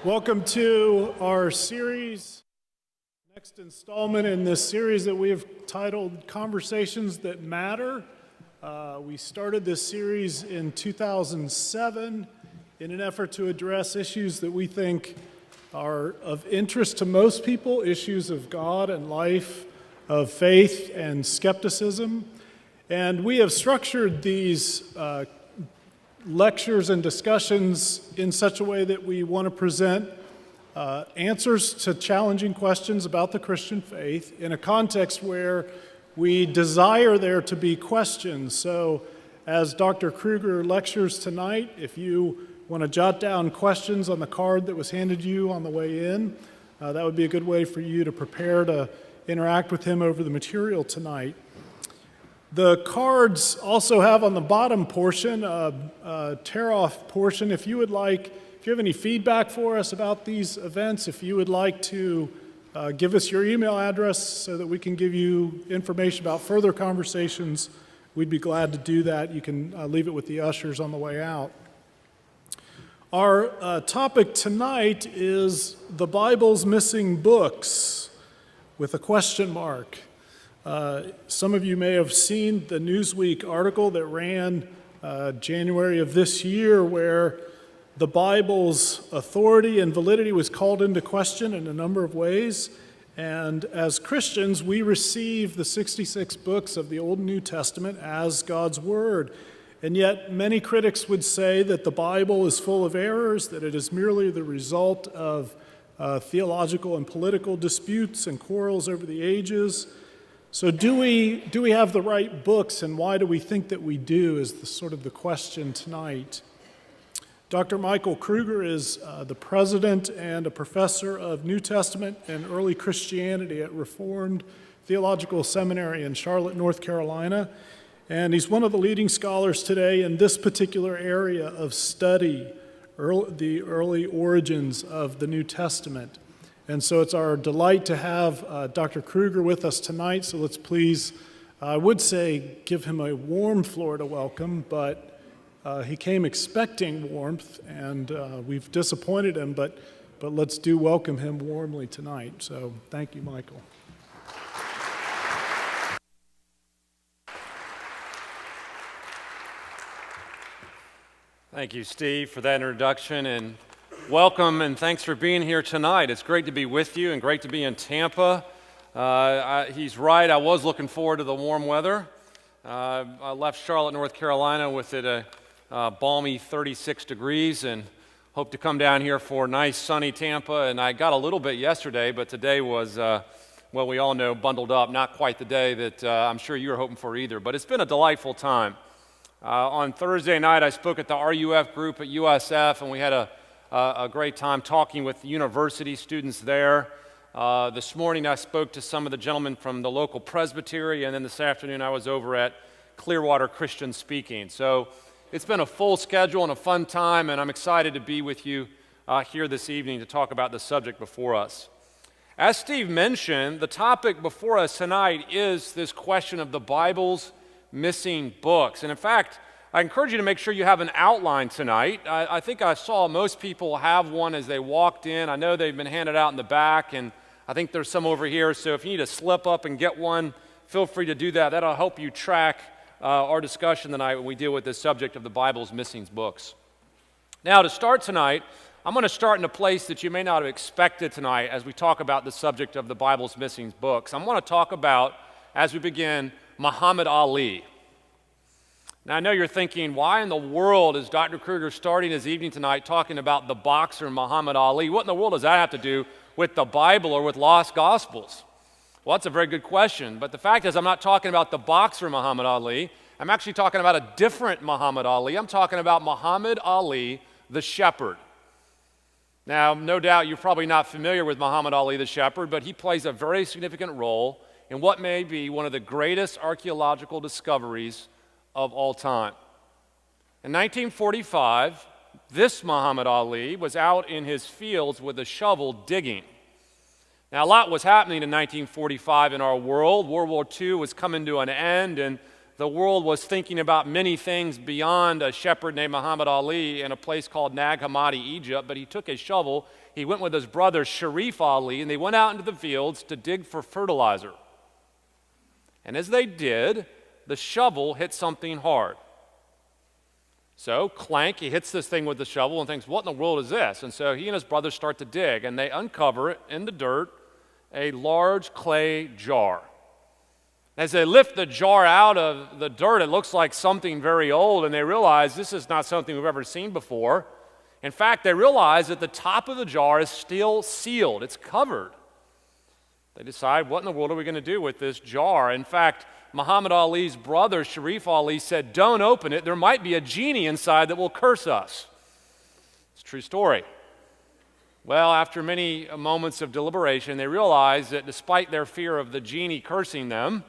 Welcome to our series, next installment in this series that we have titled Conversations That Matter. We started this series in 2007 in an effort to address issues that we think are of interest to most people, issues of God and life, of faith and skepticism. And we have structured these lectures and discussions in such a way that we want to present answers to challenging questions about the Christian faith in a context where we desire there to be questions. So as Dr. Kruger lectures tonight, if you want to jot down questions on the card that was handed you on the way in, that would be a good way for you to prepare to interact with him over the material tonight. The cards also have on the bottom portion a tear-off portion. If you have any feedback for us about these events, if you would like to give us your email address so that we can give you information about further conversations, we'd be glad to do that. You can leave it with the ushers on the way out. Our topic tonight is the Bible's missing books, with a question mark. Some of you may have seen the Newsweek article that ran January of this year where the Bible's authority and validity was called into question in a number of ways. And as Christians, we receive the 66 books of the Old and New Testament as God's Word. And yet many critics would say that the Bible is full of errors, that it is merely the result of theological and political disputes and quarrels over the ages. So do we have the right books, and why do we think that we do, is the question tonight. Dr. Michael Kruger is the president and a professor of New Testament and early Christianity at Reformed Theological Seminary in Charlotte, North Carolina. And he's one of the leading scholars today in this particular area of study, the early origins of the New Testament. And so it's our delight to have Dr. Kruger with us tonight. So let's please, I would say, give him a warm Florida welcome, but he came expecting warmth, and we've disappointed him, but let's welcome him warmly tonight. So thank you, Michael. Thank you, Steve, for that introduction, and welcome and thanks for being here tonight. It's great to be with you and great to be in Tampa. He's right, I was looking forward to the warm weather. I left Charlotte, North Carolina with it a balmy 36 degrees and hope to come down here for nice sunny Tampa. And I got a little bit yesterday, but today was, well, we all know, bundled up. Not quite the day that I'm sure you were hoping for either, but it's been a delightful time. On Thursday night, I spoke at the RUF group at USF, and we had a great time talking with university students there. This morning I spoke to some of the gentlemen from the local presbytery, and then this afternoon I was over at Clearwater Christian speaking. So it's been a full schedule and a fun time, and I'm excited to be with you here this evening to talk about the subject before us. As Steve mentioned, the topic before us tonight is this question of the Bible's missing books. And in fact, I encourage you to make sure you have an outline tonight. I think I saw most people have one as they walked in. I know they've been handed out in the back, and I think there's some over here. So if you need to slip up and get one, feel free to do that. That'll help you track our discussion tonight when we deal with this subject of the Bible's missing books. Now, to start tonight, I'm going to start in a place that you may not have expected tonight as we talk about the subject of the Bible's missing books. I'm going to talk about, as we begin, Muhammad Ali. Now, I know you're thinking, why in the world is Dr. Kruger starting his evening tonight talking about the boxer Muhammad Ali? What in the world does that have to do with the Bible or with lost Gospels? Well, that's a very good question, but the fact is I'm not talking about the boxer Muhammad Ali. I'm actually talking about a different Muhammad Ali. I'm talking about Muhammad Ali, the shepherd. Now, no doubt you're probably not familiar with Muhammad Ali, the shepherd, but he plays a very significant role in what may be one of the greatest archaeological discoveries of all time. In 1945, this Muhammad Ali was out in his fields with a shovel digging. Now, a lot was happening in 1945 in our world. World War II was coming to an end, and the world was thinking about many things beyond a shepherd named Muhammad Ali in a place called Nag Hammadi, Egypt, but he took his shovel, he went with his brother Sharif Ali, and they went out into the fields to dig for fertilizer. And as they did, the shovel hit something hard. So, clank, he hits this thing with the shovel and thinks, what in the world is this? And so he and his brother start to dig, and they uncover it in the dirt, a large clay jar. As they lift the jar out of the dirt, it looks like something very old, and they realize this is not something we've ever seen before. In fact, they realize that the top of the jar is still sealed. It's covered. They decide, what in the world are we going to do with this jar? In fact, Muhammad Ali's brother, Sharif Ali, said, don't open it. There might be a genie inside that will curse us. It's a true story. Well, after many moments of deliberation, they realized that despite their fear of the genie cursing them,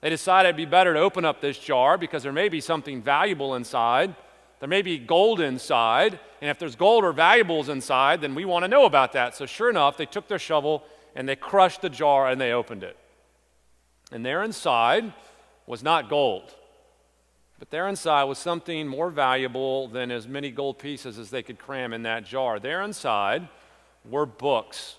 they decided it'd be better to open up this jar because there may be something valuable inside. There may be gold inside, and if there's gold or valuables inside, then we want to know about that. So sure enough, they took their shovel and they crushed the jar and they opened it. And there inside was not gold, but there inside was something more valuable than as many gold pieces as they could cram in that jar. There inside were books.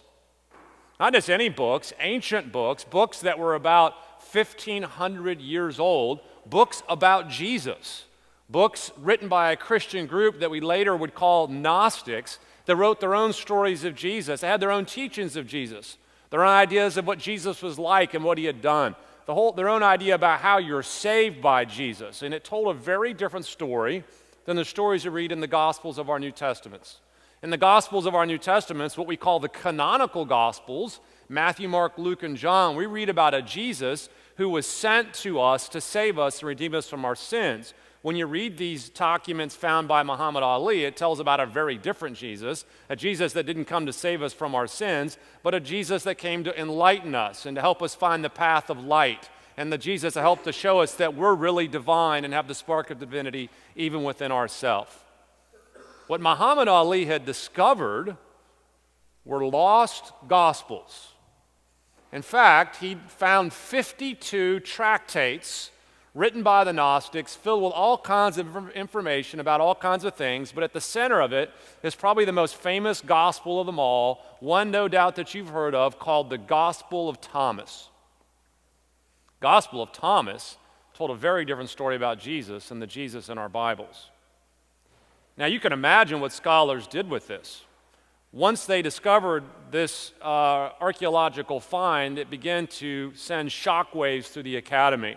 Not just any books, ancient books, books that were about 1,500 years old, books about Jesus, books written by a Christian group that we later would call Gnostics that wrote their own stories of Jesus. They had their own teachings of Jesus, their own ideas of what Jesus was like and what he had done, their own idea about how you're saved by Jesus. And it told a very different story than the stories you read in the Gospels of our New Testaments. In the Gospels of our New Testaments, what we call the canonical Gospels, Matthew, Mark, Luke, and John, we read about a Jesus who was sent to us to save us and redeem us from our sins. When you read these documents found by Muhammad Ali, it tells about a very different Jesus, a Jesus that didn't come to save us from our sins, but a Jesus that came to enlighten us and to help us find the path of light, and the Jesus that helped to show us that we're really divine and have the spark of divinity even within ourselves. What Muhammad Ali had discovered were lost gospels. In fact, he found 52 tractates written by the Gnostics, filled with all kinds of information about all kinds of things, but at the center of it is probably the most famous gospel of them all, one no doubt that you've heard of, called the Gospel of Thomas. Gospel of Thomas told a very different story about Jesus than the Jesus in our Bibles. Now you can imagine what scholars did with this. Once they discovered this archaeological find, it began to send shockwaves through the academy.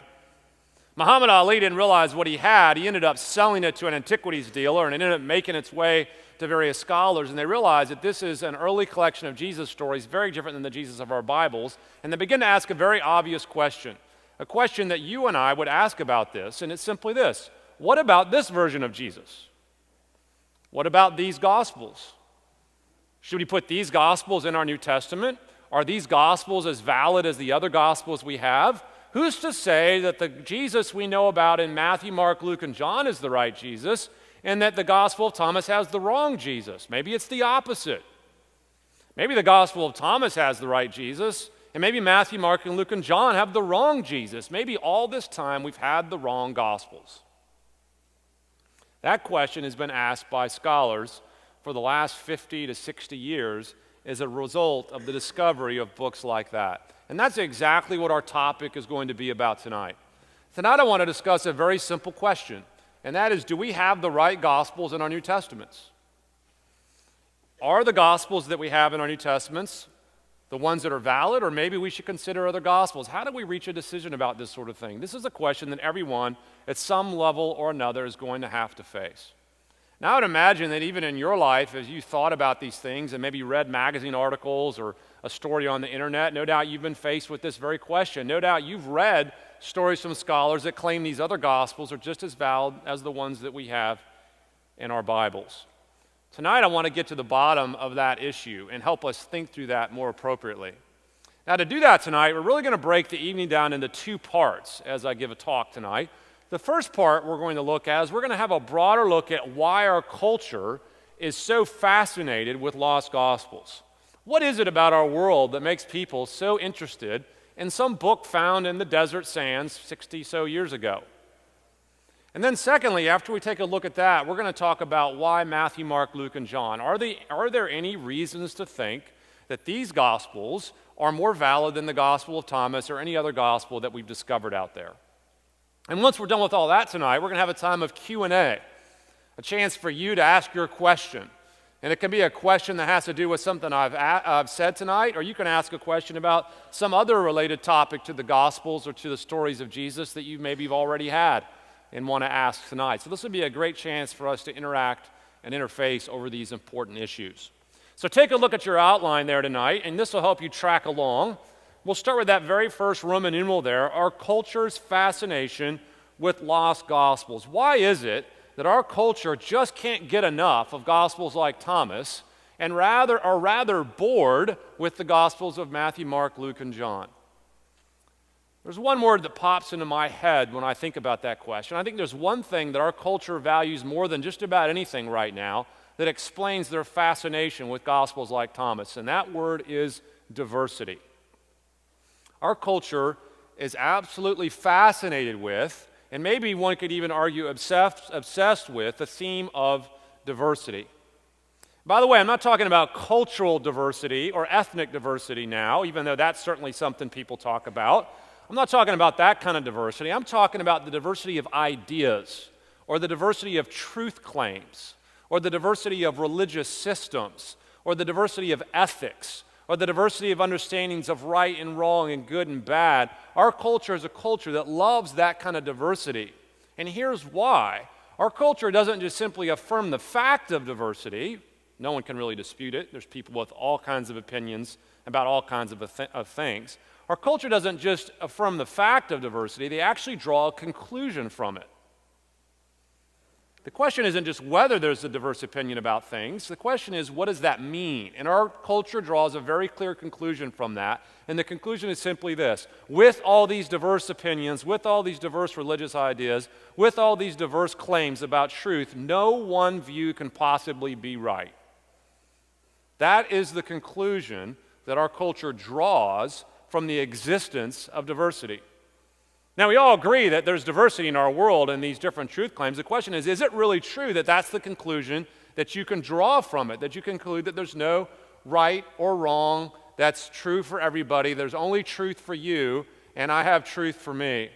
Muhammad Ali didn't realize what he had. He ended up selling it to an antiquities dealer, and it ended up making its way to various scholars, and they realized that this is an early collection of Jesus stories, very different than the Jesus of our Bibles, and they begin to ask a very obvious question, a question that you and I would ask about this, and it's simply this: what about this version of Jesus? What about these Gospels? Should we put these Gospels in our New Testament? Are these Gospels as valid as the other Gospels we have? Who's to say that the Jesus we know about in Matthew, Mark, Luke, and John is the right Jesus, and that the Gospel of Thomas has the wrong Jesus? Maybe it's the opposite. Maybe the Gospel of Thomas has the right Jesus, and maybe Matthew, Mark, and Luke, and John have the wrong Jesus. Maybe all this time we've had the wrong Gospels. That question has been asked by scholars for the last 50 to 60 years as a result of the discovery of books like that. And that's exactly what our topic is going to be about tonight. Tonight I want to discuss a very simple question, and that is, do we have the right Gospels in our New Testaments? Are the Gospels that we have in our New Testaments the ones that are valid, or maybe we should consider other Gospels? How do we reach a decision about this sort of thing? This is a question that everyone at some level or another is going to have to face. Now, I would imagine that even in your life, as you thought about these things and maybe read magazine articles or a story on the internet, no doubt you've been faced with this very question. No doubt you've read stories from scholars that claim these other Gospels are just as valid as the ones that we have in our Bibles. Tonight, I want to get to the bottom of that issue and help us think through that more appropriately. Now, to do that tonight, we're really going to break the evening down into two parts as I give a talk tonight. The first part we're going to look at is we're going to have a broader look at why our culture is so fascinated with lost Gospels. What is it about our world that makes people so interested in some book found in the desert sands 60 so years ago? And then secondly, after we take a look at that, we're going to talk about why Matthew, Mark, Luke, and John. Are there any reasons to think that these Gospels are more valid than the Gospel of Thomas or any other Gospel that we've discovered out there? And once we're done with all that tonight, we're going to have a time of Q&A, a chance for you to ask your question. And it can be a question that has to do with something I've said tonight, or you can ask a question about some other related topic to the Gospels or to the stories of Jesus that you maybe have already had and want to ask tonight. So this would be a great chance for us to interact and interface over these important issues. So take a look at your outline there tonight, and this will help you track along. We'll start with that very first Roman numeral there, our culture's fascination with lost Gospels. Why is it that our culture just can't get enough of Gospels like Thomas and are rather bored with the Gospels of Matthew, Mark, Luke, and John? There's one word that pops into my head when I think about that question. I think there's one thing that our culture values more than just about anything right now that explains their fascination with Gospels like Thomas, and that word is diversity. Our culture is absolutely fascinated with, and maybe one could even argue obsessed with, the theme of diversity. By the way, I'm not talking about cultural diversity or ethnic diversity now, even though that's certainly something people talk about. I'm not talking about that kind of diversity. I'm talking about the diversity of ideas, or the diversity of truth claims, or the diversity of religious systems, or the diversity of ethics, or the diversity of understandings of right and wrong and good and bad. Our culture is a culture that loves that kind of diversity. And here's why. Our culture doesn't just simply affirm the fact of diversity. No one can really dispute it. There's people with all kinds of opinions about all kinds of things. Our culture doesn't just affirm the fact of diversity, they actually draw a conclusion from it. The question isn't just whether there's a diverse opinion about things. The question is, what does that mean? And our culture draws a very clear conclusion from that. And the conclusion is simply this: with all these diverse opinions, with all these diverse religious ideas, with all these diverse claims about truth, no one view can possibly be right. That is the conclusion that our culture draws from the existence of diversity. Now, we all agree that there's diversity in our world and these different truth claims. The question is it really true that that's the conclusion that you can draw from it, that you conclude that there's no right or wrong that's true for everybody, there's only truth for you, and I have truth for me?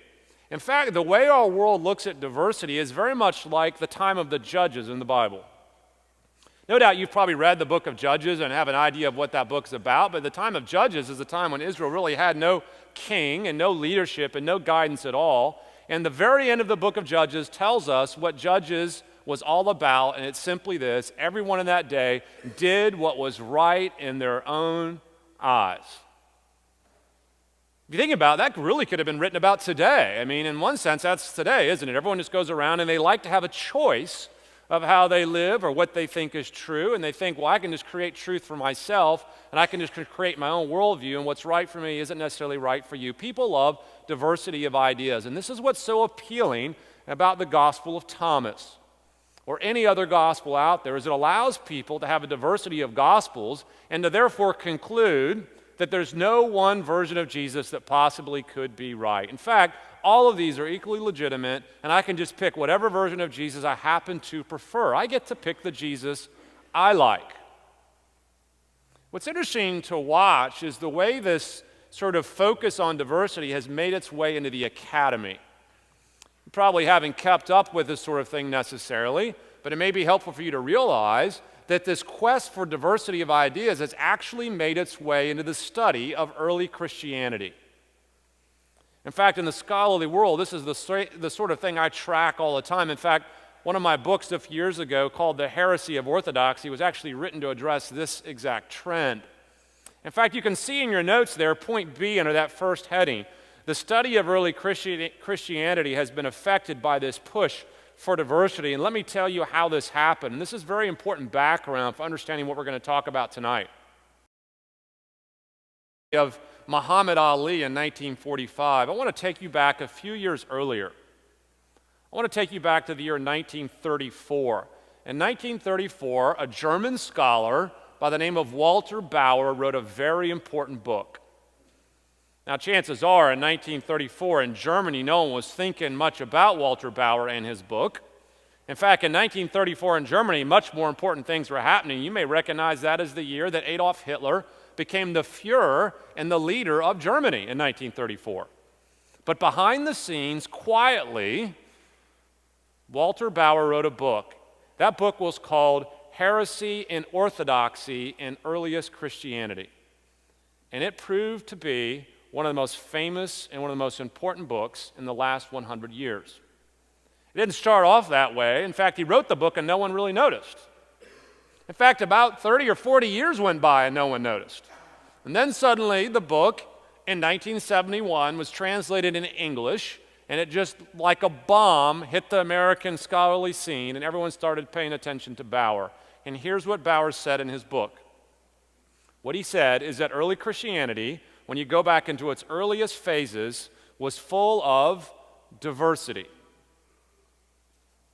In fact, the way our world looks at diversity is very much like the time of the judges in the Bible. No doubt you've probably read the book of Judges and have an idea of what that book's about, but the time of Judges is a time when Israel really had no king and no leadership and no guidance at all. And the very end of the book of Judges tells us what Judges was all about, and it's simply this: everyone in that day did what was right in their own eyes. If you think about it, that really could have been written about today. I mean, in one sense, that's today, isn't it? Everyone just goes around and they like to have a choice of how they live or what they think is true, and they think, well, I can just create truth for myself, and I can just create my own worldview, and what's right for me isn't necessarily right for you. People love diversity of ideas, and this is what's so appealing about the Gospel of Thomas, or any other gospel out there, is it allows people to have a diversity of gospels and to therefore conclude that there's no one version of Jesus that possibly could be right. In fact, all of these are equally legitimate, and I can just pick whatever version of Jesus I happen to prefer. I get to pick the Jesus I like. What's interesting to watch is the way this sort of focus on diversity has made its way into the academy. You probably haven't kept up with this sort of thing necessarily, but it may be helpful for you to realize that this quest for diversity of ideas has actually made its way into the study of early Christianity. In fact, in the scholarly world, this is the sort of thing I track all the time. In fact, one of my books a few years ago called The Heresy of Orthodoxy was actually written to address this exact trend. In fact, you can see in your notes there, point B under that first heading, the study of early Christianity has been affected by this push for diversity. And let me tell you how this happened. And this is very important background for understanding what we're going to talk about tonight. Of Muhammad Ali in 1945, I want to take you back a few years earlier. I want to take you back to the year 1934. In 1934, a German scholar by the name of Walter Bauer wrote a very important book. Now, chances are in 1934 in Germany, no one was thinking much about Walter Bauer and his book. In fact, in 1934 in Germany, much more important things were happening. You may recognize that as the year that Adolf Hitler became the Führer and the leader of Germany in 1934. But behind the scenes, quietly, Walter Bauer wrote a book. That book was called Heresy and Orthodoxy in Earliest Christianity. And it proved to be one of the most famous and one of the most important books in the last 100 years. It didn't start off that way. In fact, he wrote the book and no one really noticed. In fact, about 30 or 40 years went by and no one noticed. And then suddenly the book in 1971 was translated into English, and it just like a bomb hit the American scholarly scene, and everyone started paying attention to Bauer. And here's what Bauer said in his book. What he said is that early Christianity, when you go back into its earliest phases, was full of diversity.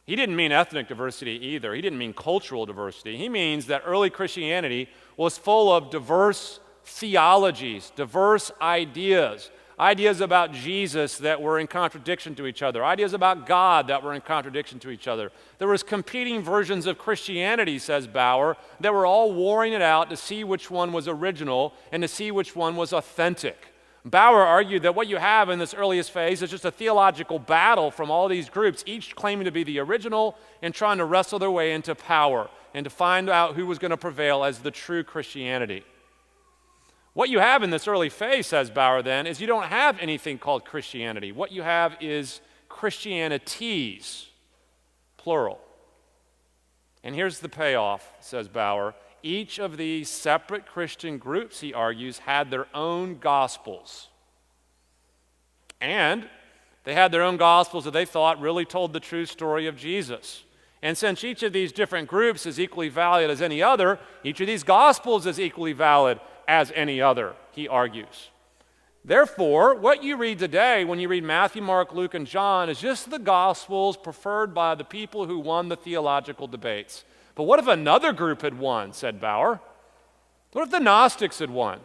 He didn't mean ethnic diversity either. He didn't mean cultural diversity. He means that early Christianity was full of diverse theologies, diverse ideas, ideas about Jesus that were in contradiction to each other, ideas about God that were in contradiction to each other. There was competing versions of Christianity, says Bauer, that were all warring it out to see which one was original and to see which one was authentic. Bauer argued that what you have in this earliest phase is just a theological battle from all these groups, each claiming to be the original and trying to wrestle their way into power and to find out who was going to prevail as the true Christianity. What you have in this early phase, says Bauer then, is you don't have anything called Christianity. What you have is Christianities, plural. And here's the payoff, says Bauer. Each of these separate Christian groups, he argues, had their own gospels. And they had their own gospels that they thought really told the true story of Jesus. And since each of these different groups is equally valid as any other, each of these gospels is equally valid as any other, he argues. Therefore, what you read today when you read Matthew, Mark, Luke, and John is just the gospels preferred by the people who won the theological debates. But what if another group had won, said Bauer? What if the Gnostics had won?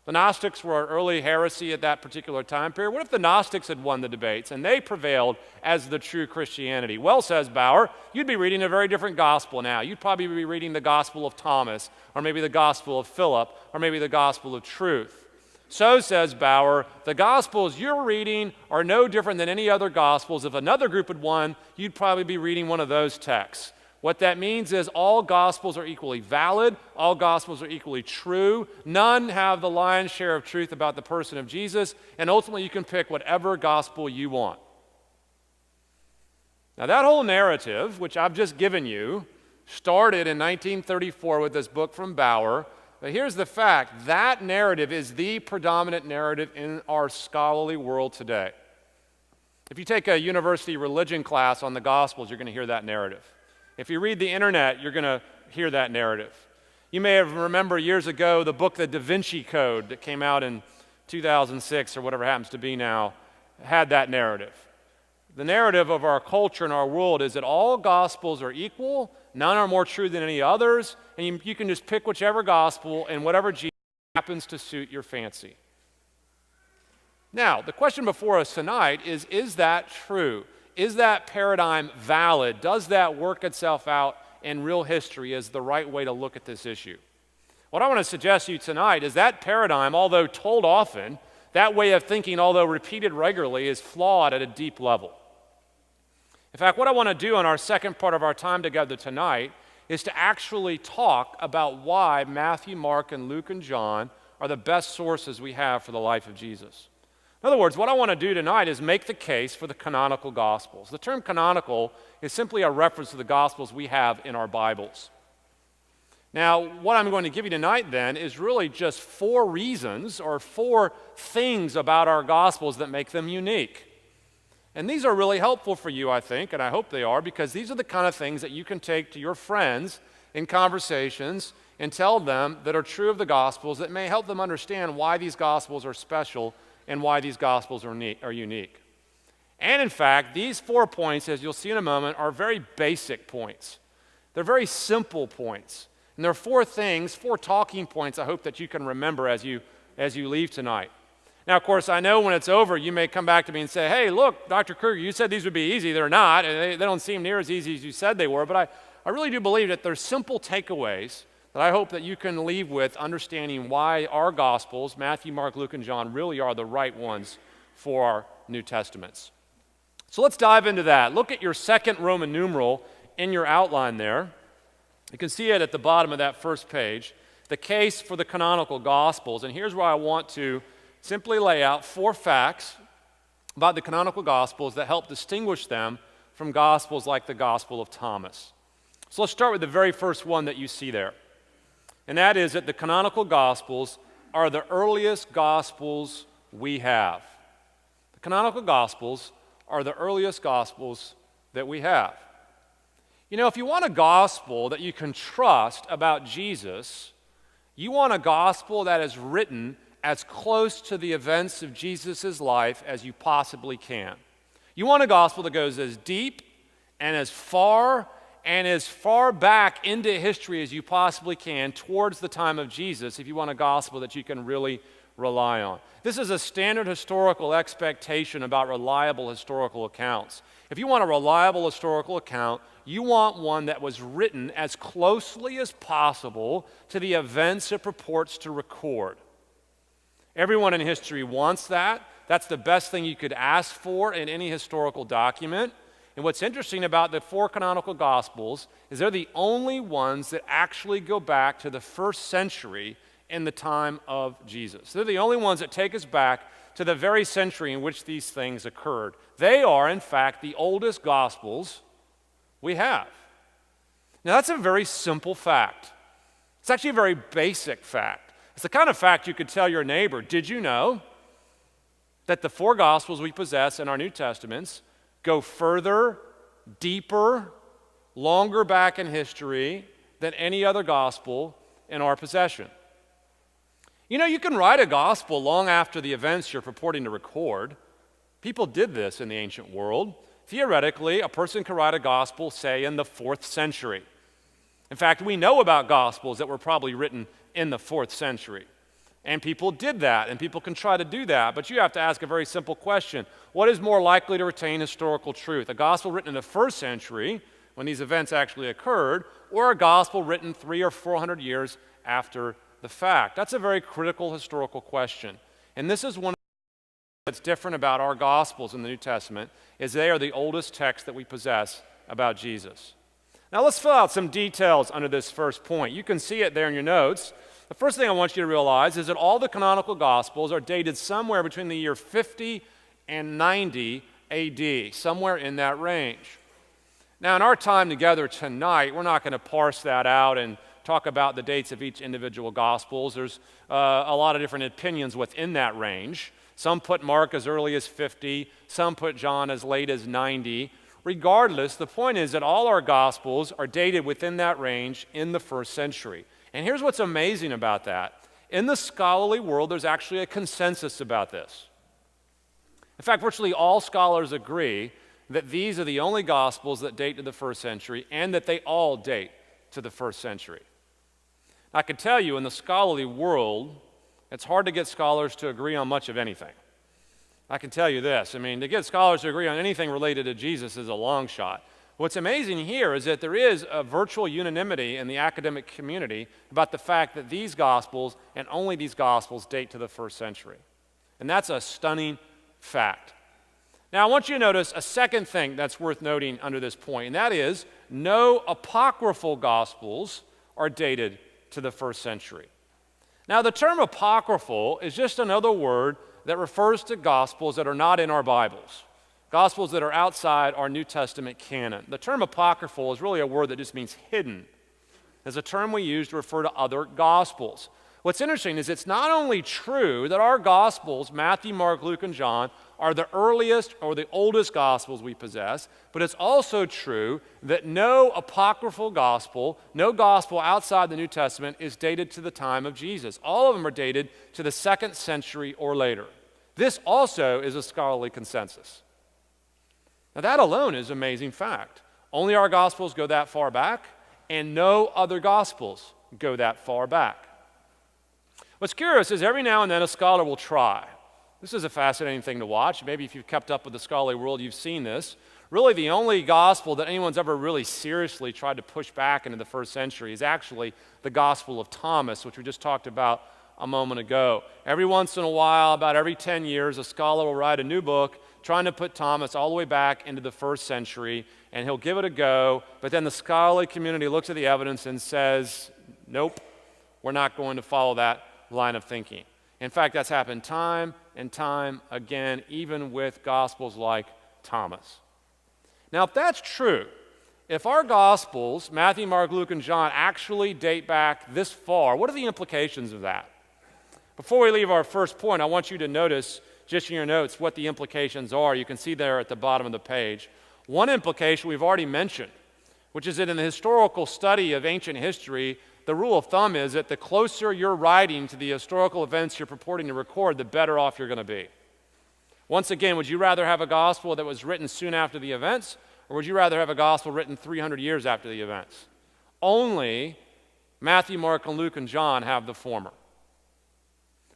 The Gnostics were an early heresy at that particular time period. What if the Gnostics had won the debates and they prevailed as the true Christianity? Well, says Bauer, you'd be reading a very different gospel now. You'd probably be reading the gospel of Thomas, or maybe the gospel of Philip, or maybe the gospel of truth. So, says Bauer, the gospels you're reading are no different than any other gospels. If another group had won, you'd probably be reading one of those texts. What that means is all gospels are equally valid, all gospels are equally true, none have the lion's share of truth about the person of Jesus, and ultimately you can pick whatever gospel you want. Now that whole narrative, which I've just given you, started in 1934 with this book from Bauer, but here's the fact, that narrative is the predominant narrative in our scholarly world today. If you take a university religion class on the Gospels, you're going to hear that narrative. If you read the internet, you're going to hear that narrative. You may have remember years ago the book The Da Vinci Code that came out in 2006 or whatever happens to be now, had that narrative. The narrative of our culture and our world is that all gospels are equal, none are more true than any others, and you can just pick whichever gospel and whatever Jesus happens to suit your fancy. Now, the question before us tonight is that true? Is that paradigm valid? Does that work itself out in real history as the right way to look at this issue? What I want to suggest to you tonight is that paradigm, although told often, that way of thinking, although repeated regularly, is flawed at a deep level. In fact, what I want to do in our second part of our time together tonight is to actually talk about why Matthew, Mark, and Luke, and John are the best sources we have for the life of Jesus. In other words, what I want to do tonight is make the case for the canonical Gospels. The term canonical is simply a reference to the Gospels we have in our Bibles. Now, what I'm going to give you tonight then is really just 4 reasons or 4 things about our Gospels that make them unique. And these are really helpful for you, I think, and I hope they are, because these are the kind of things that you can take to your friends in conversations and tell them that are true of the Gospels that may help them understand why these Gospels are special and why these Gospels are unique. And in fact, these 4 points, as you'll see in a moment, are very basic points. They're very simple points. And there are 4 things, 4 talking points I hope that you can remember as you leave tonight. Now, of course, I know when it's over, you may come back to me and say, hey, look, Dr. Kruger, you said these would be easy. They're not. And they don't seem near as easy as you said they were. But I really do believe that there's simple takeaways that I hope that you can leave with understanding why our Gospels, Matthew, Mark, Luke, and John, really are the right ones for our New Testaments. So let's dive into that. Look at your second Roman numeral in your outline there. You can see it at the bottom of that first page, the case for the canonical Gospels. And here's where I want to simply lay out 4 facts about the canonical Gospels that help distinguish them from Gospels like the Gospel of Thomas. So let's start with the very first one that you see there. And that is that the canonical Gospels are the earliest Gospels we have. The canonical Gospels are the earliest Gospels that we have. You know, if you want a gospel that you can trust about Jesus, you want a gospel that is written as close to the events of Jesus' life as you possibly can. You want a gospel that goes as deep and as far back into history as you possibly can towards the time of Jesus if you want a gospel that you can really rely on. This is a standard historical expectation about reliable historical accounts. If you want a reliable historical account, you want one that was written as closely as possible to the events it purports to record. Everyone in history wants that. That's the best thing you could ask for in any historical document. And what's interesting about the 4 canonical Gospels is they're the only ones that actually go back to the first century in the time of Jesus. They're the only ones that take us back to the very century in which these things occurred. They are, in fact, the oldest Gospels we have. Now, that's a very simple fact. It's actually a very basic fact. It's the kind of fact you could tell your neighbor. Did you know that the 4 Gospels we possess in our New Testaments go further, deeper, longer back in history than any other gospel in our possession? You know, you can write a gospel long after the events you're purporting to record. People did this in the ancient world. Theoretically, a person could write a gospel, say, in the 4th century. In fact, we know about gospels that were probably written in the 4th century. And people did that, and people can try to do that, but you have to ask a very simple question. What is more likely to retain historical truth? A gospel written in the 1st century, when these events actually occurred, or a gospel written 300 or 400 years after the fact? That's a very critical historical question. And this is one that's different about our Gospels in the New Testament, is they are the oldest text that we possess about Jesus. Now let's fill out some details under this first point. You can see it there in your notes. The first thing I want you to realize is that all the canonical Gospels are dated somewhere between the year 50 and 90 AD, somewhere in that range. Now in our time together tonight, we're not going to parse that out and talk about the dates of each individual Gospels. There's a lot of different opinions within that range. Some put Mark as early as 50, some put John as late as 90. Regardless, the point is that all our Gospels are dated within that range in the 1st century. And here's what's amazing about that. In the scholarly world, there's actually a consensus about this. In fact, virtually all scholars agree that these are the only Gospels that date to the 1st century and that they all date to the 1st century. I can tell you, in the scholarly world, it's hard to get scholars to agree on much of anything. I can tell you this. I mean, to get scholars to agree on anything related to Jesus is a long shot. What's amazing here is that there is a virtual unanimity in the academic community about the fact that these Gospels, and only these Gospels, date to the 1st century. And that's a stunning fact. Now, I want you to notice a second thing that's worth noting under this point, and that is no apocryphal Gospels are dated to the 1st century. Now, the term apocryphal is just another word that refers to Gospels that are not in our Bibles, Gospels that are outside our New Testament canon. The term apocryphal is really a word that just means hidden. It's a term we use to refer to other Gospels. What's interesting is it's not only true that our Gospels, Matthew, Mark, Luke, and John, are the earliest or the oldest Gospels we possess, but it's also true that no apocryphal Gospel, no Gospel outside the New Testament is dated to the time of Jesus. All of them are dated to the 2nd century or later. This also is a scholarly consensus. Now that alone is an amazing fact. Only our Gospels go that far back, and no other Gospels go that far back. What's curious is every now and then a scholar will try. This is a fascinating thing to watch. Maybe if you've kept up with the scholarly world, you've seen this. Really, the only gospel that anyone's ever really seriously tried to push back into the first century is actually the Gospel of Thomas, which we just talked about a moment ago. Every once in a while, about every 10 years, a scholar will write a new book trying to put Thomas all the way back into the first century, and he'll give it a go, but then the scholarly community looks at the evidence and says, nope, we're not going to follow that line of thinking. In fact, that's happened time and time again, even with gospels like Thomas. Now, if that's true, if our Gospels, Matthew, Mark, Luke, and John, actually date back this far, what are the implications of that? Before we leave our first point, I want you to notice, just in your notes, what the implications are. You can see there at the bottom of the page. One implication we've already mentioned, which is that in the historical study of ancient history, the rule of thumb is that the closer you're writing to the historical events you're purporting to record, the better off you're going to be. Once again, would you rather have a gospel that was written soon after the events, or would you rather have a gospel written 300 years after the events? Only Matthew, Mark, and Luke, and John have the former.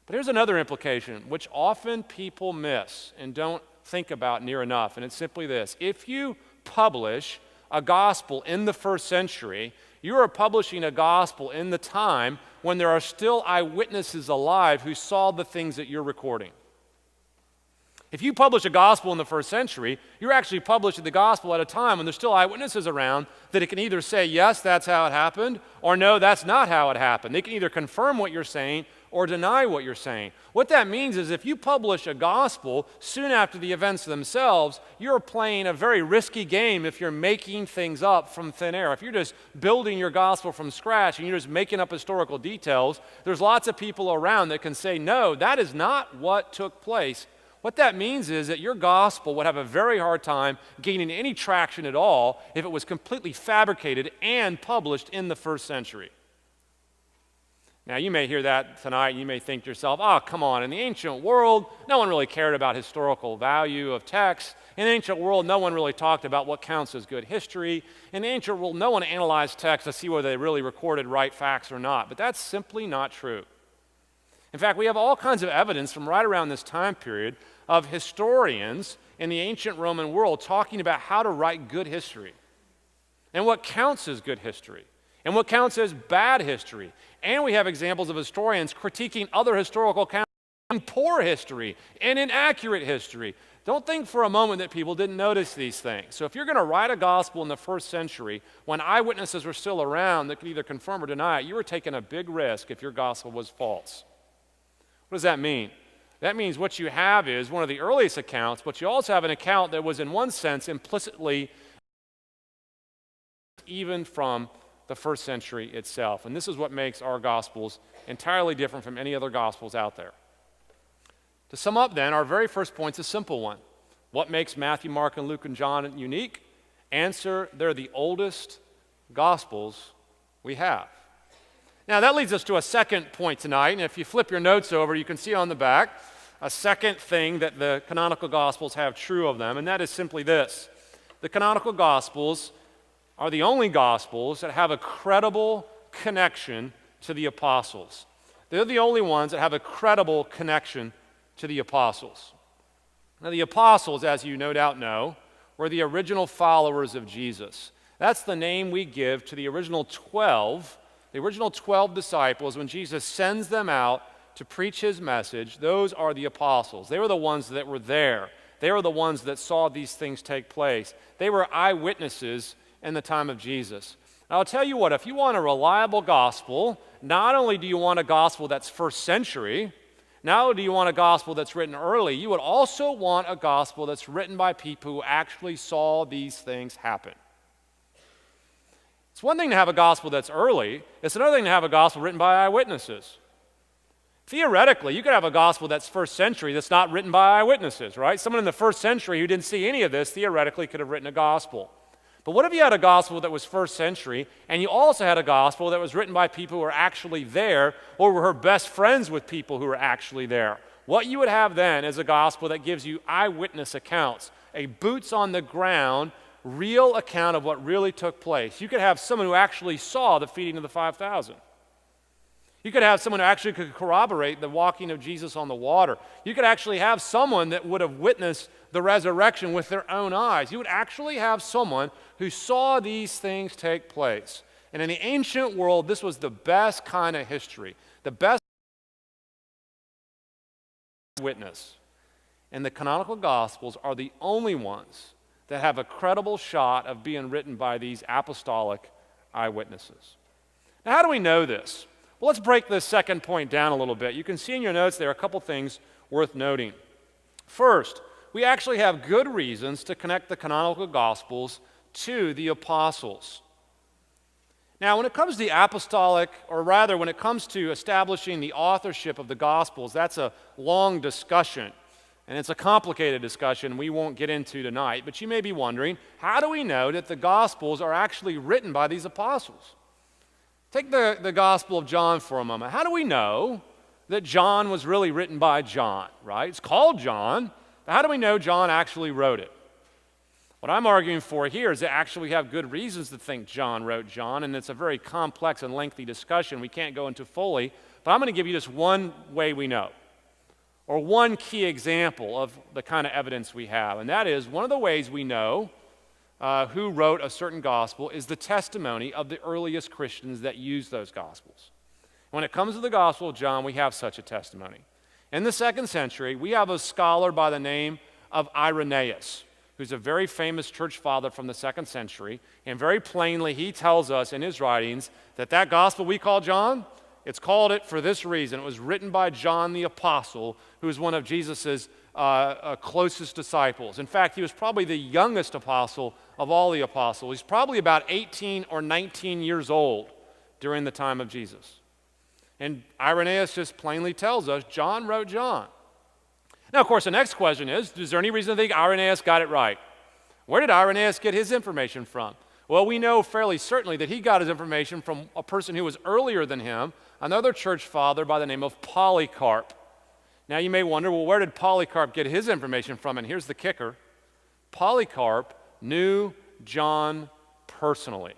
But here's another implication, which often people miss and don't think about near enough, and it's simply this. If you publish a gospel in the first century, you are publishing a gospel in the time when there are still eyewitnesses alive who saw the things that you're recording. If you publish a gospel in the first century, you're actually publishing the gospel at a time when there's still eyewitnesses around that it can either say, yes, that's how it happened, or no, that's not how it happened. They can either confirm what you're saying or deny what you're saying. What that means is if you publish a gospel soon after the events themselves, you're playing a very risky game if you're making things up from thin air. If you're just building your gospel from scratch and you're just making up historical details, there's lots of people around that can say, no, that is not what took place. What that means is that your gospel would have a very hard time gaining any traction at all if it was completely fabricated and published in the first century. Now, you may hear that tonight, and you may think to yourself, oh, come on, in the ancient world, no one really cared about historical value of text. In the ancient world, no one really talked about what counts as good history. In the ancient world, no one analyzed text to see whether they really recorded right facts or not. But that's simply not true. In fact, we have all kinds of evidence from right around this time period of historians in the ancient Roman world talking about how to write good history and what counts as good history and what counts as bad history. And we have examples of historians critiquing other historical accounts in poor history and inaccurate history. Don't think for a moment that people didn't notice these things. So if you're going to write a gospel in the first century when eyewitnesses were still around that could either confirm or deny it, you were taking a big risk if your gospel was false. What does that mean? That means what you have is one of the earliest accounts, but you also have an account that was in one sense implicitly even from the first century itself. And this is what makes our gospels entirely different from any other gospels out there. To sum up then, our very first point's a simple one. What makes Matthew, Mark, and Luke, and John unique? Answer, they're the oldest gospels we have. Now, that leads us to a second point tonight, and if you flip your notes over, you can see on the back a second thing that the canonical Gospels have true of them, and that is simply this. The canonical Gospels are the only Gospels that have a credible connection to the apostles. They're the only ones that have a credible connection to the apostles. Now, the apostles, as you no doubt know, were the original followers of Jesus. That's the name we give to the original 12 disciples, when Jesus sends them out to preach his message. Those are the apostles. They were the ones that were there. They were the ones that saw these things take place. They were eyewitnesses in the time of Jesus. Now, I'll tell you what, if you want a reliable gospel, not only do you want a gospel that's first century, not only do you want a gospel that's written early, you would also want a gospel that's written by people who actually saw these things happen. It's one thing to have a gospel that's early. It's another thing to have a gospel written by eyewitnesses. Theoretically, you could have a gospel that's first century that's not written by eyewitnesses, right? Someone in the first century who didn't see any of this theoretically could have written a gospel. But what if you had a gospel that was first century and you also had a gospel that was written by people who were actually there or were best friends with people who were actually there? What you would have then is a gospel that gives you eyewitness accounts, a boots on the ground real account of what really took place. You could have someone who actually saw the feeding of the 5,000. You You could have someone who actually could corroborate the walking of Jesus on the water. You could actually have someone that would have witnessed the resurrection with their own eyes. You would actually have someone who saw these things take place. And in the ancient world, this was the best kind of history, the best witness. And the canonical Gospels are the only ones that have a credible shot of being written by these apostolic eyewitnesses. Now, how do we know this? Well, let's break this second point down a little bit. You can see in your notes there are a couple things worth noting. First, we actually have good reasons to connect the canonical Gospels to the apostles. Now, when it comes to the apostolic, or rather when it comes to establishing the authorship of the Gospels, that's a long discussion, and it's a complicated discussion we won't get into tonight. But you may be wondering, how do we know that the Gospels are actually written by these apostles? Take the Gospel of John for a moment. How do we know that John was really written by John, right? It's called John, but how do we know John actually wrote it? What I'm arguing for here is that actually we have good reasons to think John wrote John, and it's a very complex and lengthy discussion we can't go into fully, but I'm going to give you just one way we know, or one key example of the kind of evidence we have, and that is one of the ways we know who wrote a certain gospel is the testimony of the earliest Christians that used those gospels. When it comes to the Gospel of John, we have such a testimony. In the 2nd century, we have a scholar by the name of Irenaeus, who's a very famous church father from the 2nd century, and very plainly he tells us in his writings that that gospel we call John, it's called it for this reason. It was written by John the Apostle, who is one of Jesus's closest disciples. In fact, he was probably the youngest apostle of all the apostles. He's probably about 18 or 19 years old during the time of Jesus. And Irenaeus just plainly tells us John wrote John. Now, of course, the next question is there any reason to think Irenaeus got it right? Where did Irenaeus get his information from? Well, we know fairly certainly that he got his information from a person who was earlier than him, another church father by the name of Polycarp. Now, you may wonder, well, where did Polycarp get his information from? And here's the kicker. Polycarp knew John personally.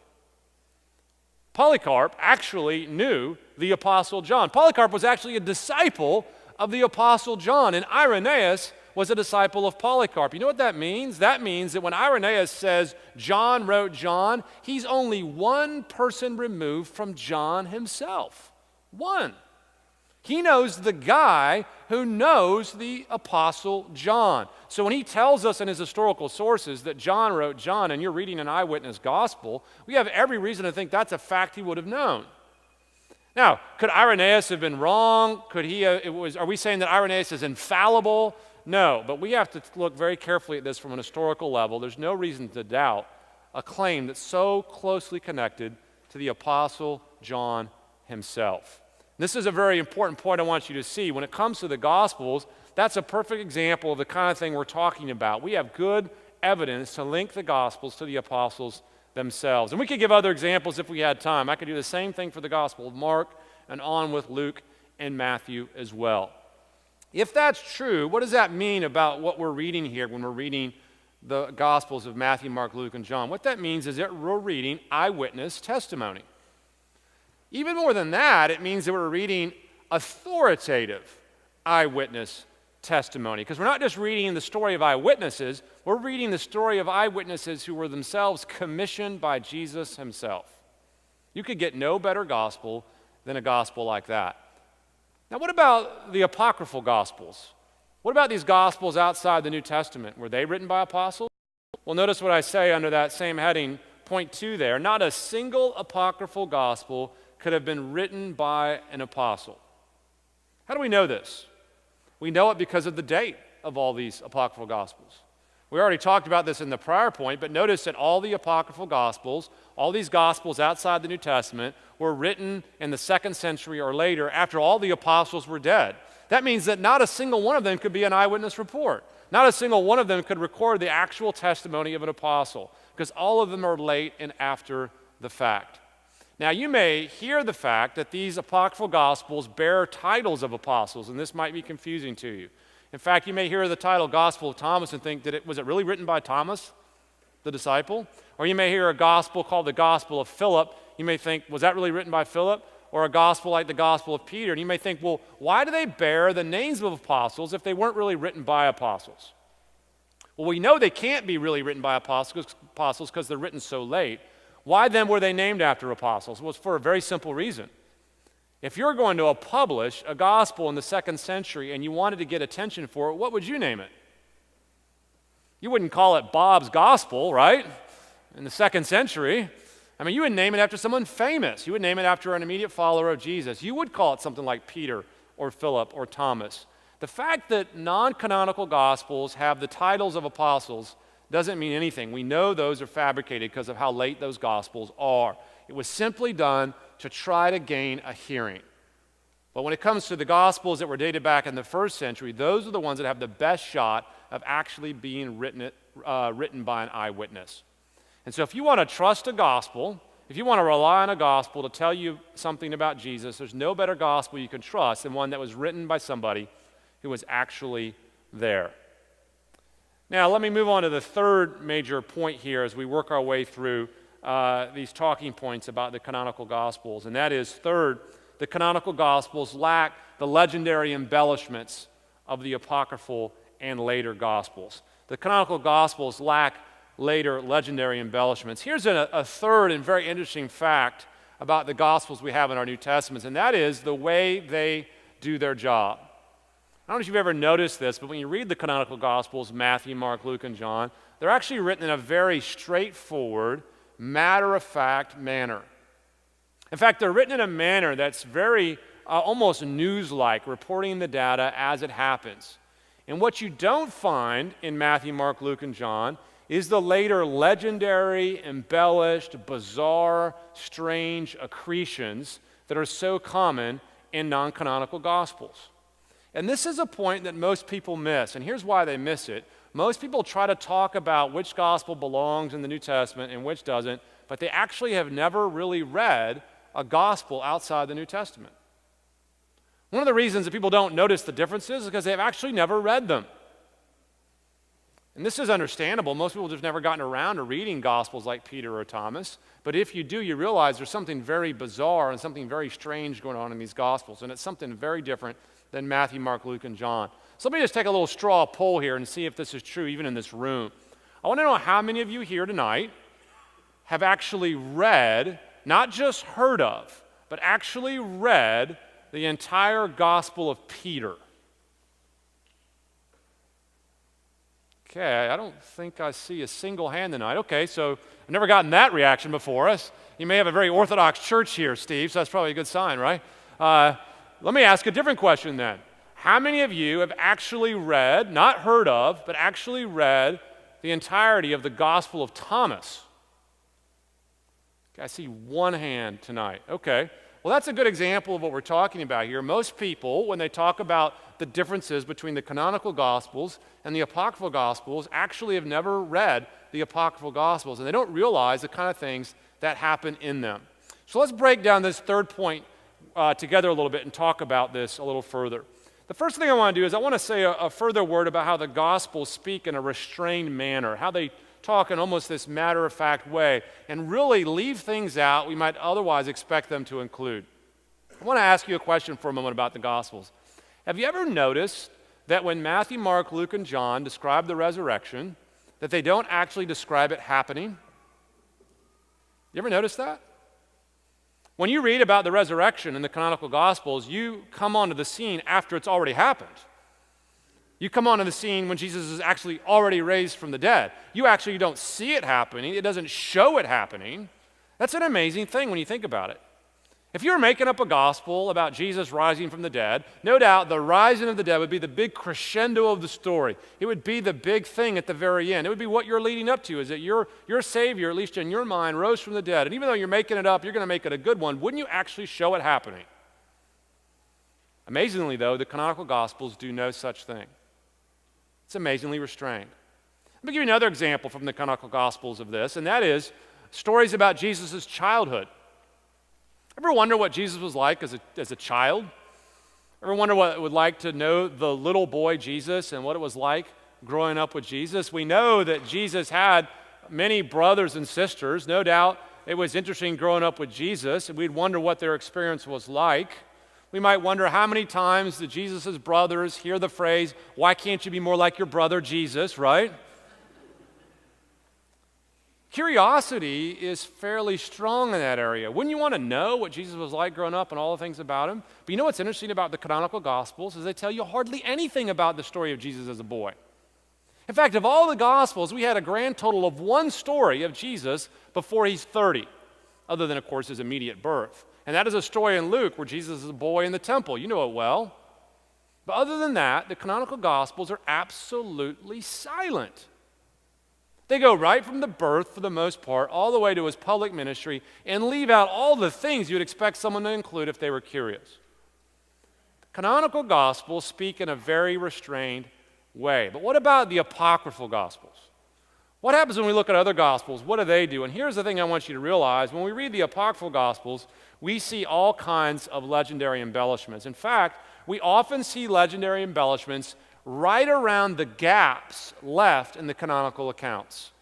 Polycarp actually knew the Apostle John. Polycarp was actually a disciple of the Apostle John, and Irenaeus was a disciple of Polycarp. You know what that means? That means that when Irenaeus says John wrote John, he's only one person removed from John himself. One. He knows the guy who knows the Apostle John. So when he tells us in his historical sources that John wrote John, and you're reading an eyewitness gospel, we have every reason to think that's a fact he would have known. Now, could Irenaeus have been wrong? Are we saying that Irenaeus is infallible? No, but we have to look very carefully at this from an historical level. There's no reason to doubt a claim that's so closely connected to the Apostle John himself. This is a very important point I want you to see. When it comes to the Gospels, that's a perfect example of the kind of thing we're talking about. We have good evidence to link the Gospels to the apostles themselves. And we could give other examples if we had time. I could do the same thing for the Gospel of Mark and on with Luke and Matthew as well. If that's true, what does that mean about what we're reading here when we're reading the Gospels of Matthew, Mark, Luke, and John? What that means is that we're reading eyewitness testimony. Even more than that, it means that we're reading authoritative eyewitness testimony, because we're not just reading the story of eyewitnesses, we're reading the story of eyewitnesses who were themselves commissioned by Jesus himself. You could get no better gospel than a gospel like that. Now, what about the apocryphal gospels? What about these gospels outside the New Testament? Were they written by apostles? Well, notice what I say under that same heading, point 2 there. Not a single apocryphal gospel could have been written by an apostle. How do we know this? We know it because of the date of all these apocryphal gospels. We already talked about this in the prior point, but notice that all the apocryphal gospels, all these gospels outside the New Testament, were written in the 2nd century or later after all the apostles were dead. That means that not a single one of them could be an eyewitness report. Not a single one of them could record the actual testimony of an apostle, because all of them are late and after the fact. Now, you may hear the fact that these apocryphal gospels bear titles of apostles, and this might be confusing to you. In fact, you may hear the title Gospel of Thomas and think, was it really written by Thomas, the disciple? Or you may hear a gospel called the Gospel of Philip. You may think, was that really written by Philip? or a gospel like the Gospel of Peter. And you may think, well, why do they bear the names of apostles if they weren't really written by apostles? Well, we know they can't be really written by apostles because they're written so late. Why then were they named after apostles? Well, it's for a very simple reason. If you're going to publish a gospel in the 2nd century and you wanted to get attention for it, what would you name it? You wouldn't call it Bob's Gospel, right? In the 2nd century. I mean, you would name it after someone famous. You would name it after an immediate follower of Jesus. You would call it something like Peter or Philip or Thomas. The fact that non-canonical gospels have the titles of apostles doesn't mean anything. We know those are fabricated because of how late those gospels are. It was simply done to try to gain a hearing. But when it comes to the gospels that were dated back in the 1st century, those are the ones that have the best shot of actually being written by an eyewitness. And so if you want to trust a gospel, if you want to rely on a gospel to tell you something about Jesus, there's no better gospel you can trust than one that was written by somebody who was actually there. Now, let me move on to the third major point here as we work our way through these talking points about the canonical gospels. And that is, third, the canonical gospels lack the legendary embellishments of the apocryphal and later gospels. The canonical gospels lack later legendary embellishments. Here's a third and very interesting fact about the gospels we have in our New Testaments, and that is the way they do their job. I don't know if you've ever noticed this, but when you read the canonical Gospels, Matthew, Mark, Luke, and John, they're actually written in a very straightforward, matter-of-fact manner. In fact, they're written in a manner that's very almost news-like, reporting the data as it happens. And what you don't find in Matthew, Mark, Luke, and John is the later legendary, embellished, bizarre, strange accretions that are so common in non-canonical Gospels. And this is a point that most people miss, and here's why they miss it. Most people try to talk about which gospel belongs in the New Testament and which doesn't, but they actually have never really read a gospel outside the New Testament. One of the reasons that people don't notice the differences is because they've actually never read them. And this is understandable. Most people just never gotten around to reading gospels like Peter or Thomas. But if you do, you realize there's something very bizarre and something very strange going on in these gospels, and it's something very different than Matthew, Mark, Luke, and John. So let me just take a little straw poll here and see if this is true even in this room. I want to know how many of you here tonight have actually read, not just heard of, but actually read the entire Gospel of Peter. Okay, I don't think I see a single hand tonight. Okay, so I've never gotten that reaction before us. You may have a very Orthodox church here, Steve, so that's probably a good sign, right? Let me ask a different question then. How many of you have actually read, not heard of, but actually read the entirety of the Gospel of Thomas? Okay, I see one hand tonight. Okay, well, that's a good example of what we're talking about here. Most people, when they talk about the differences between the canonical Gospels and the apocryphal Gospels, actually have never read the apocryphal Gospels, and they don't realize the kind of things that happen in them. So let's break down this third point together a little bit and talk about this a little further. The first thing I want to do is I want to say a further word about how the Gospels speak in a restrained manner, how they talk in almost this matter-of-fact way, and really leave things out we might otherwise expect them to include. I want to ask you a question for a moment about the Gospels. Have you ever noticed that when Matthew, Mark, Luke, and John describe the resurrection, that they don't actually describe it happening? You ever notice that? When you read about the resurrection in the canonical Gospels, you come onto the scene after it's already happened. You come onto the scene when Jesus is actually already raised from the dead. You actually don't see it happening. It doesn't show it happening. That's an amazing thing when you think about it. If you were making up a gospel about Jesus rising from the dead, no doubt the rising of the dead would be the big crescendo of the story. It would be the big thing at the very end. It would be what you're leading up to, is that your Savior, at least in your mind, rose from the dead. And even though you're making it up, you're going to make it a good one. Wouldn't you actually show it happening? Amazingly, though, the canonical Gospels do no such thing. It's amazingly restrained. Let me give you another example from the canonical Gospels of this, and that is stories about Jesus' childhood. Ever wonder what Jesus was like as a child? Ever wonder what it would like to know the little boy Jesus and what it was like growing up with Jesus? We know that Jesus had many brothers and sisters. No doubt it was interesting growing up with Jesus, and we'd wonder what their experience was like. We might wonder how many times did Jesus' brothers hear the phrase, "Why can't you be more like your brother Jesus," right? Curiosity is fairly strong in that area. Wouldn't you want to know what Jesus was like growing up and all the things about him? But you know what's interesting about the canonical Gospels is they tell you hardly anything about the story of Jesus as a boy. In fact, of all the Gospels, we had a grand total of one story of Jesus before he's 30, other than, of course, his immediate birth. And that is a story in Luke where Jesus is a boy in the temple. You know it well. But other than that, the canonical Gospels are absolutely silent. They go right from the birth, for the most part, all the way to his public ministry and leave out all the things you'd expect someone to include if they were curious. The canonical Gospels speak in a very restrained way. But what about the apocryphal Gospels? What happens when we look at other Gospels? What do they do? And here's the thing I want you to realize. When we read the apocryphal Gospels, we see all kinds of legendary embellishments. In fact, we often see legendary embellishments right around the gaps left in the canonical accounts.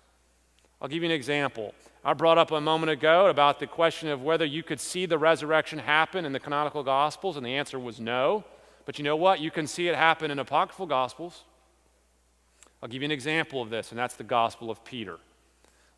I'll give you an example. I brought up a moment ago about the question of whether you could see the resurrection happen in the canonical Gospels, and the answer was no. But you know what? You can see it happen in apocryphal Gospels. I'll give you an example of this, and that's the Gospel of Peter.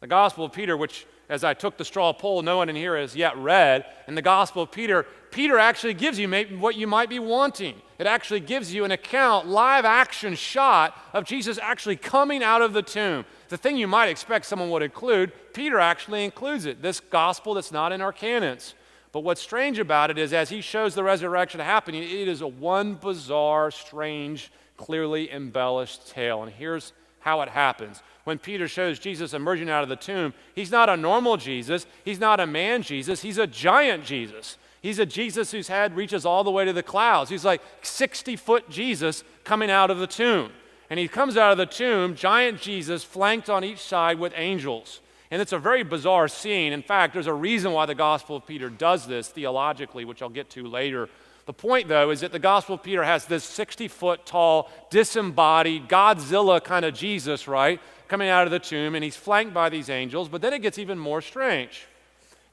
The Gospel of Peter, which, as I took the straw poll, no one in here has yet read. In the Gospel of Peter, Peter actually gives you maybe what you might be wanting. It actually gives you an account, live action shot of Jesus actually coming out of the tomb. The thing you might expect someone would include, Peter actually includes it, this gospel that's not in our canons. But what's strange about it is as he shows the resurrection happening, it is a one bizarre, strange, clearly embellished tale. And here's how it happens. When Peter shows Jesus emerging out of the tomb, he's not a normal Jesus, he's not a man Jesus, he's a giant Jesus. He's a Jesus whose head reaches all the way to the clouds. He's like 60-foot Jesus coming out of the tomb. And he comes out of the tomb, giant Jesus, flanked on each side with angels. And it's a very bizarre scene. In fact, there's a reason why the Gospel of Peter does this theologically, which I'll get to later. The point, though, is that the Gospel of Peter has this 60-foot tall, disembodied, Godzilla kind of Jesus, right, coming out of the tomb, and he's flanked by these angels. But then it gets even more strange.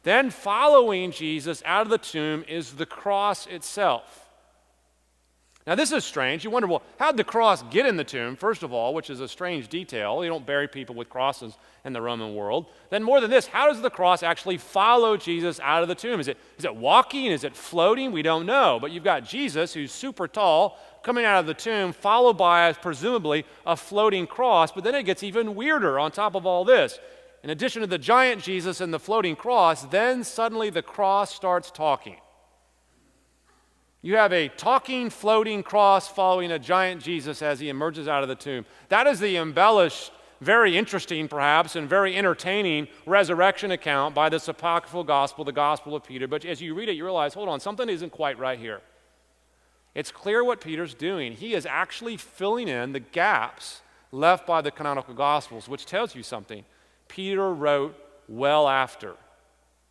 Then following Jesus out of the tomb is the cross itself. Now this is strange. You wonder, well, how did the cross get in the tomb, first of all, which is a strange detail. You don't bury people with crosses in the Roman world. Then more than this, how does the cross actually follow Jesus out of the tomb? Is it walking? Is it floating? We don't know. But you've got Jesus, who's super tall, coming out of the tomb, followed by, presumably, a floating cross. But then it gets even weirder on top of all this. In addition to the giant Jesus and the floating cross, then suddenly the cross starts talking. You have a talking, floating cross following a giant Jesus as he emerges out of the tomb. That is the embellished, very interesting perhaps, and very entertaining resurrection account by this apocryphal gospel, the Gospel of Peter. But as you read it, you realize, hold on, something isn't quite right here. It's clear what Peter's doing. He is actually filling in the gaps left by the canonical Gospels, which tells you something. Peter wrote well after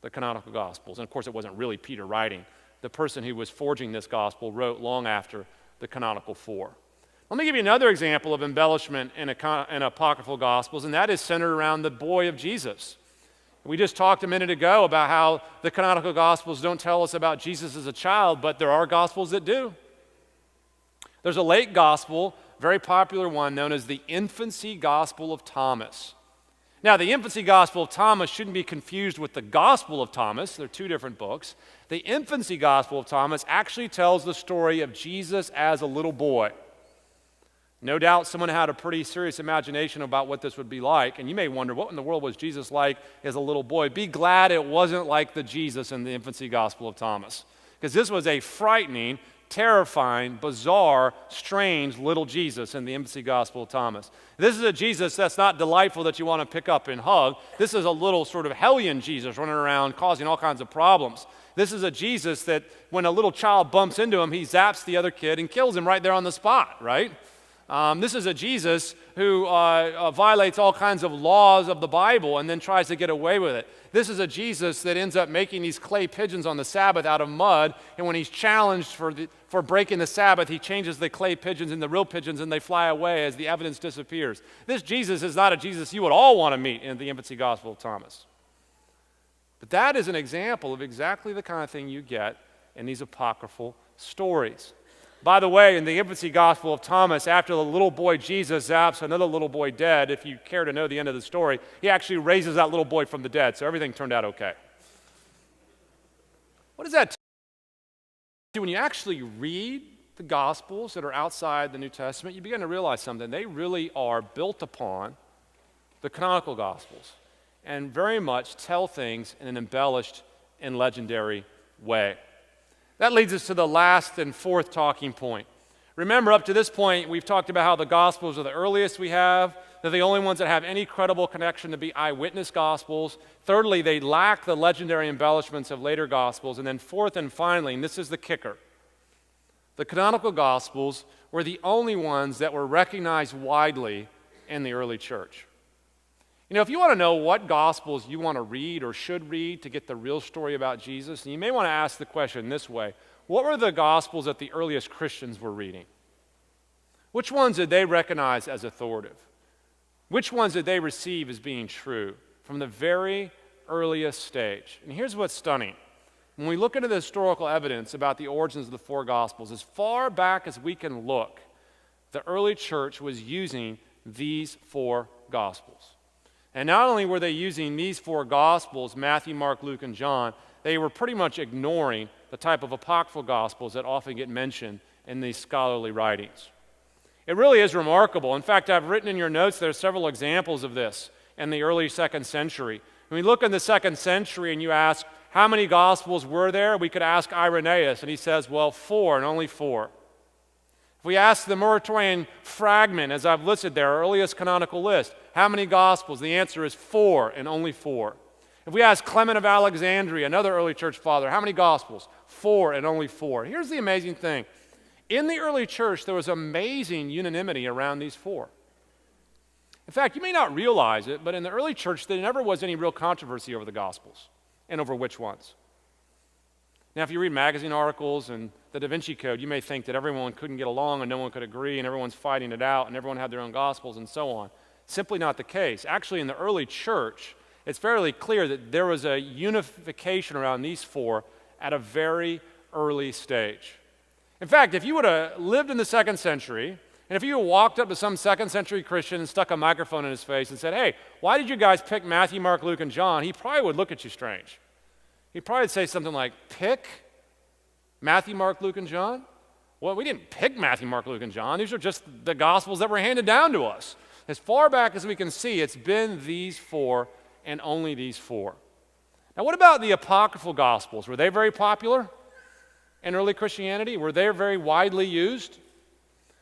the canonical Gospels. And of course, it wasn't really Peter writing. The person who was forging this gospel wrote long after the canonical four. Let me give you another example of embellishment in apocryphal Gospels, and that is centered around the boy of Jesus. We just talked a minute ago about how the canonical Gospels don't tell us about Jesus as a child, but there are Gospels that do. There's a late gospel, very popular one, known as the Infancy Gospel of Thomas. Now, the Infancy Gospel of Thomas shouldn't be confused with the Gospel of Thomas. They're two different books. The Infancy Gospel of Thomas actually tells the story of Jesus as a little boy. No doubt someone had a pretty serious imagination about what this would be like, and you may wonder, what in the world was Jesus like as a little boy? Be glad it wasn't like the Jesus in the Infancy Gospel of Thomas, because this was a frightening, terrifying, bizarre, strange little Jesus in the Infancy Gospel of Thomas. This is a Jesus that's not delightful that you want to pick up and hug. This is a little sort of hellion Jesus running around causing all kinds of problems. This is a Jesus that when a little child bumps into him, he zaps the other kid and kills him right there on the spot, right? This is a Jesus who violates all kinds of laws of the Bible and then tries to get away with it. This is a Jesus that ends up making these clay pigeons on the Sabbath out of mud, and when he's challenged for breaking the Sabbath, he changes the clay pigeons into real pigeons and they fly away as the evidence disappears. This Jesus is not a Jesus you would all want to meet in the Infancy Gospel of Thomas. But that is an example of exactly the kind of thing you get in these apocryphal stories. By the way, in the infancy gospel of Thomas, after the little boy Jesus zaps another little boy dead, if you care to know the end of the story, he actually raises that little boy from the dead, so everything turned out okay. What does that tell you? When you actually read the Gospels that are outside the New Testament, you begin to realize something. They really are built upon the canonical Gospels and very much tell things in an embellished and legendary way. That leads us to the last and fourth talking point. Remember, up to this point, we've talked about how the Gospels are the earliest we have. They're the only ones that have any credible connection to be eyewitness Gospels. Thirdly, they lack the legendary embellishments of later Gospels. And then fourth and finally, and this is the kicker, the canonical Gospels were the only ones that were recognized widely in the early church. You know, if you want to know what Gospels you want to read or should read to get the real story about Jesus, and you may want to ask the question this way: what were the Gospels that the earliest Christians were reading? Which ones did they recognize as authoritative? Which ones did they receive as being true from the very earliest stage? And here's what's stunning. When we look into the historical evidence about the origins of the four Gospels, as far back as we can look, the early church was using these four Gospels. And not only were they using these four Gospels, Matthew, Mark, Luke, and John, they were pretty much ignoring the type of apocryphal Gospels that often get mentioned in these scholarly writings. It really is remarkable. In fact, I've written in your notes there are several examples of this in the early 2nd century. When we look in the 2nd century and you ask, how many Gospels were there? We could ask Irenaeus, and he says, well, 4 and only 4. If we ask the Muratorian fragment, as I've listed there, our earliest canonical list, how many Gospels? The answer is 4 and only 4. If we ask Clement of Alexandria, another early church father, how many Gospels? 4 and only 4. Here's the amazing thing. In the early church, there was amazing unanimity around these 4. In fact, you may not realize it, but in the early church, there never was any real controversy over the Gospels and over which ones. Now, if you read magazine articles and the Da Vinci Code, you may think that everyone couldn't get along and no one could agree and everyone's fighting it out and everyone had their own Gospels and so on. Simply not the case. Actually, in the early church, it's fairly clear that there was a unification around these 4 at a very early stage. In fact, if you would have lived in the 2nd century, and if you walked up to some 2nd century Christian and stuck a microphone in his face and said, hey, why did you guys pick Matthew, Mark, Luke, and John? He probably would look at you strange. He'd probably say something like, pick Matthew, Mark, Luke, and John? Well, we didn't pick Matthew, Mark, Luke, and John. These are just the Gospels that were handed down to us. As far back as we can see, it's been these 4 and only these 4. Now, what about the apocryphal Gospels? Were they very popular in early Christianity? Were they very widely used?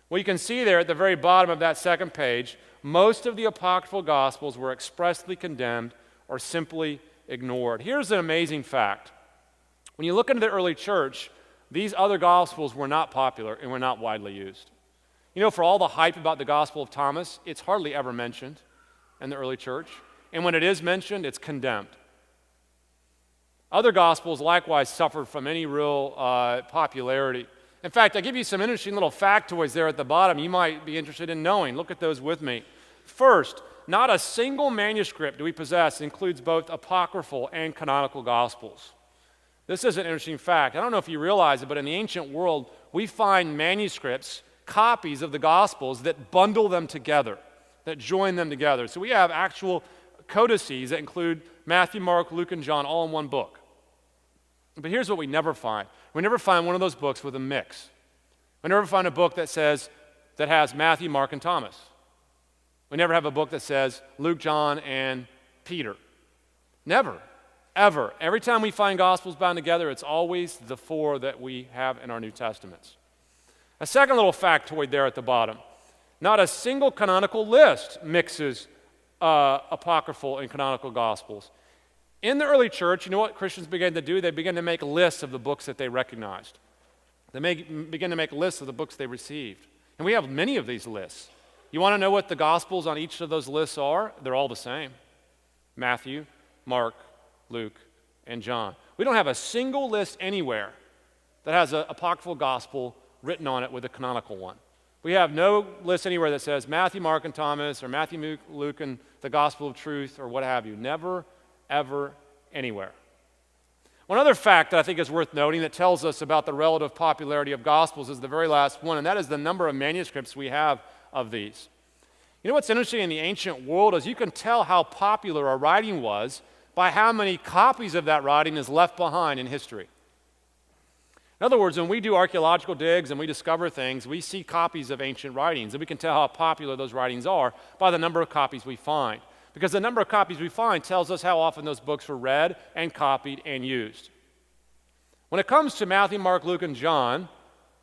Well, you can see there at the very bottom of that second page, most of the apocryphal Gospels were expressly condemned or simply ignored. Here's an amazing fact. When you look into the early church, these other Gospels were not popular and were not widely used. You know, for all the hype about the Gospel of Thomas, it's hardly ever mentioned in the early church. And when it is mentioned, it's condemned. Other Gospels likewise suffered from any real popularity. In fact, I give you some interesting little factoids there at the bottom you might be interested in knowing. Look at those with me. First, not a single manuscript do we possess that includes both apocryphal and canonical Gospels. This is an interesting fact. I don't know if you realize it, but in the ancient world, we find manuscripts, copies of the Gospels that bundle them together, that join them together. So we have actual codices that include Matthew, Mark, Luke, and John all in one book. But here's what we never find. We never find one of those books with a mix. We never find a book that has Matthew, Mark, and Thomas. We never have a book that says Luke, John, and Peter. Never, ever. Every time we find Gospels bound together, it's always the 4 that we have in our New Testaments. A second little factoid there at the bottom. Not a single canonical list mixes apocryphal and canonical Gospels. In the early church, you know what Christians began to do? They began to make lists of the books that they recognized. They began to make lists of the books they received. And we have many of these lists. You want to know what the Gospels on each of those lists are? They're all the same. Matthew, Mark, Luke, and John. We don't have a single list anywhere that has an apocryphal Gospel written on it with a canonical one. We have no list anywhere that says Matthew, Mark, and Thomas, or Matthew, Luke, and the Gospel of Truth, or what have you. Never, ever, anywhere. One other fact that I think is worth noting that tells us about the relative popularity of Gospels is the very last one, and that is the number of manuscripts we have of these. You know what's interesting in the ancient world is you can tell how popular a writing was by how many copies of that writing is left behind in history. In other words, when we do archaeological digs and we discover things, we see copies of ancient writings, and we can tell how popular those writings are by the number of copies we find. Because the number of copies we find tells us how often those books were read and copied and used. When it comes to Matthew, Mark, Luke, and John,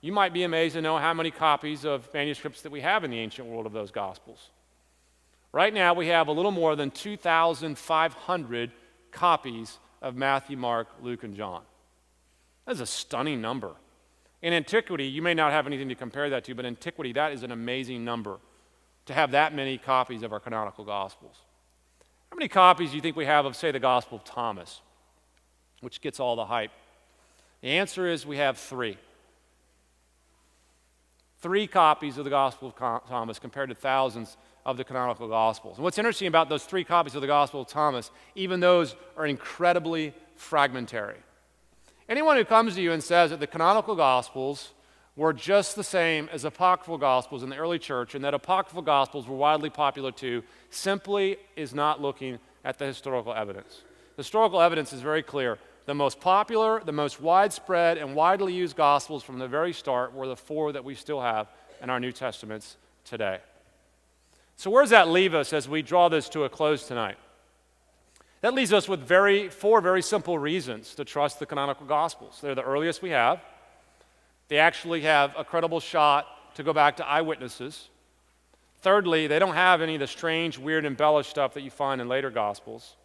you might be amazed to know how many copies of manuscripts that we have in the ancient world of those Gospels. Right now, we have a little more than 2,500 copies of Matthew, Mark, Luke, and John. That's a stunning number. In antiquity, you may not have anything to compare that to, but in antiquity, that is an amazing number to have that many copies of our canonical Gospels. How many copies do you think we have of, say, the Gospel of Thomas, which gets all the hype? The answer is we have 3. 3 copies of the Gospel of Thomas compared to thousands of the canonical Gospels. And what's interesting about those 3 copies of the Gospel of Thomas, even those are incredibly fragmentary. Anyone who comes to you and says that the canonical Gospels were just the same as apocryphal Gospels in the early church and that apocryphal Gospels were widely popular too, simply is not looking at the historical evidence. The historical evidence is very clear. The most popular, the most widespread, and widely used Gospels from the very start were the 4 that we still have in our New Testaments today. So where does that leave us as we draw this to a close tonight? That leaves us with 4 very simple reasons to trust the canonical Gospels. They're the earliest we have. They actually have a credible shot to go back to eyewitnesses. Thirdly, they don't have any of the strange, weird, embellished stuff that you find in later Gospels.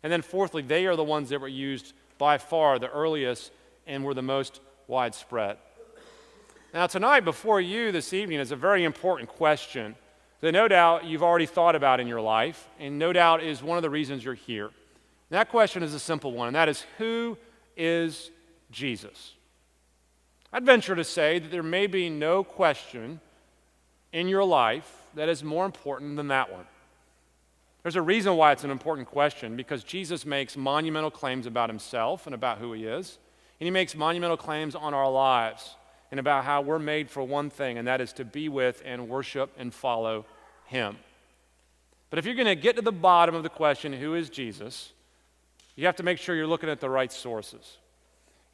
And then fourthly, they are the ones that were used by far the earliest and were the most widespread. Now tonight before you this evening is a very important question that no doubt you've already thought about in your life, and no doubt is one of the reasons you're here. And that question is a simple one, and that is, who is Jesus? I'd venture to say that there may be no question in your life that is more important than that one. There's a reason why it's an important question, because Jesus makes monumental claims about himself and about who he is, and he makes monumental claims on our lives and about how we're made for one thing, and that is to be with and worship and follow him. But if you're going to get to the bottom of the question, who is Jesus, you have to make sure you're looking at the right sources.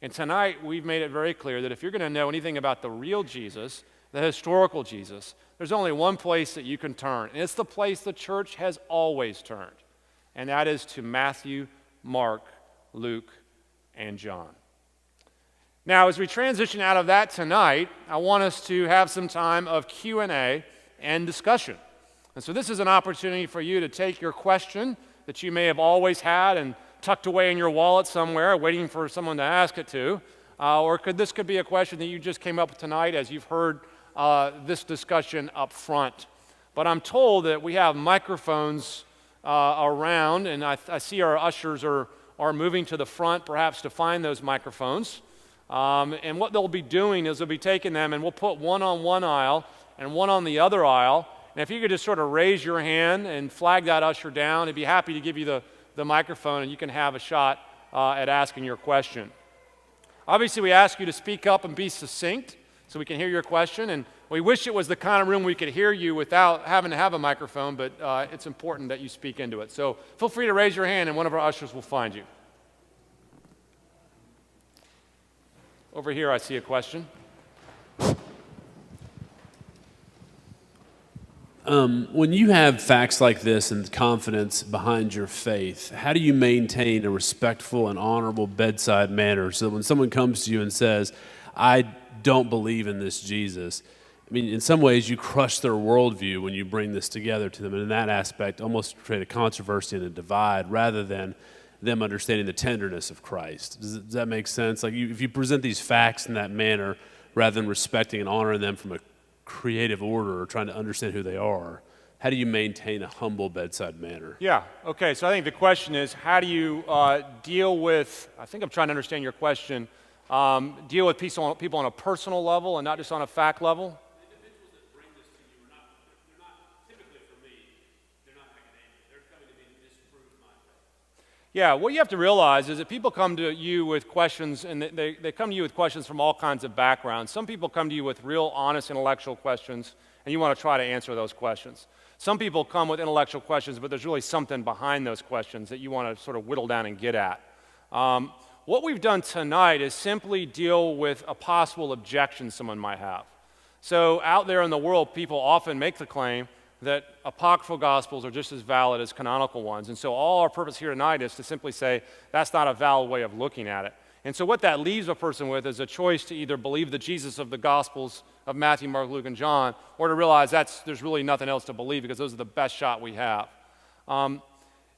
And tonight, we've made it very clear that if you're going to know anything about the real Jesus, the historical Jesus, there's only one place that you can turn, and it's the place the church has always turned, and that is to Matthew, Mark, Luke, and John. Now, as we transition out of that tonight, I want us to have some time of Q&A and discussion. And so this is an opportunity for you to take your question that you may have always had and tucked away in your wallet somewhere, waiting for someone to ask it to, or this could be a question that you just came up with tonight as you've heard this discussion up front. But I'm told that we have microphones around, and I see our ushers are moving to the front, perhaps to find those microphones. And what they'll be doing is they'll be taking them, and we'll put one on one aisle and one on the other aisle. And if you could just sort of raise your hand and flag that usher down, I'd be happy to give you the microphone, and you can have a shot at asking your question. Obviously, we ask you to speak up and be succinct so we can hear your question, and we wish it was the kind of room we could hear you without having to have a microphone, but it's important that you speak into it. So feel free to raise your hand, and one of our ushers will find you. Over here, I see a question. When you have facts like this and confidence behind your faith, how do you maintain a respectful and honorable bedside manner so that when someone comes to you and says, I don't believe in this Jesus, I mean, in some ways you crush their worldview when you bring this together to them, and in that aspect almost create a controversy and a divide rather than them understanding the tenderness of Christ. Does that make sense? Like if you present these facts in that manner rather than respecting and honoring them from a creative order or trying to understand who they are, how do you maintain a humble bedside manner? Yeah, okay, so I think the question is, how do you deal with, I think I'm trying to understand your question, deal with people on a personal level and not just on a fact level? The individuals that bring this to you they're not typically for me, they're not academic. They're coming to me to disprove my faith. Yeah, what you have to realize is that people come to you with questions, and they come to you with questions from all kinds of backgrounds. Some people come to you with real, honest, intellectual questions, and you want to try to answer those questions. Some people come with intellectual questions, but there's really something behind those questions that you want to sort of whittle down and get at. What we've done tonight is simply deal with a possible objection someone might have. So out there in the world, people often make the claim that apocryphal gospels are just as valid as canonical ones. And so all our purpose here tonight is to simply say that's not a valid way of looking at it. And so what that leaves a person with is a choice to either believe the Jesus of the Gospels of Matthew, Mark, Luke, and John, or to realize there's really nothing else to believe because those are the best shot we have. No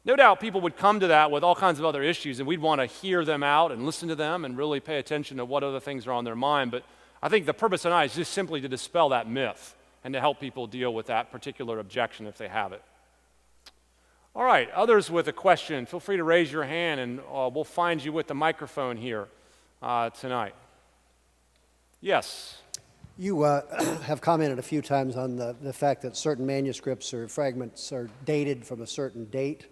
doubt people would come to that with all kinds of other issues, and we'd want to hear them out and listen to them and really pay attention to what other things are on their mind. But I think the purpose tonight is just simply to dispel that myth and to help people deal with that particular objection if they have it. All right, others with a question, feel free to raise your hand, and we'll find you with the microphone here tonight. Yes? You have commented a few times on the fact that certain manuscripts or fragments are dated from a certain date.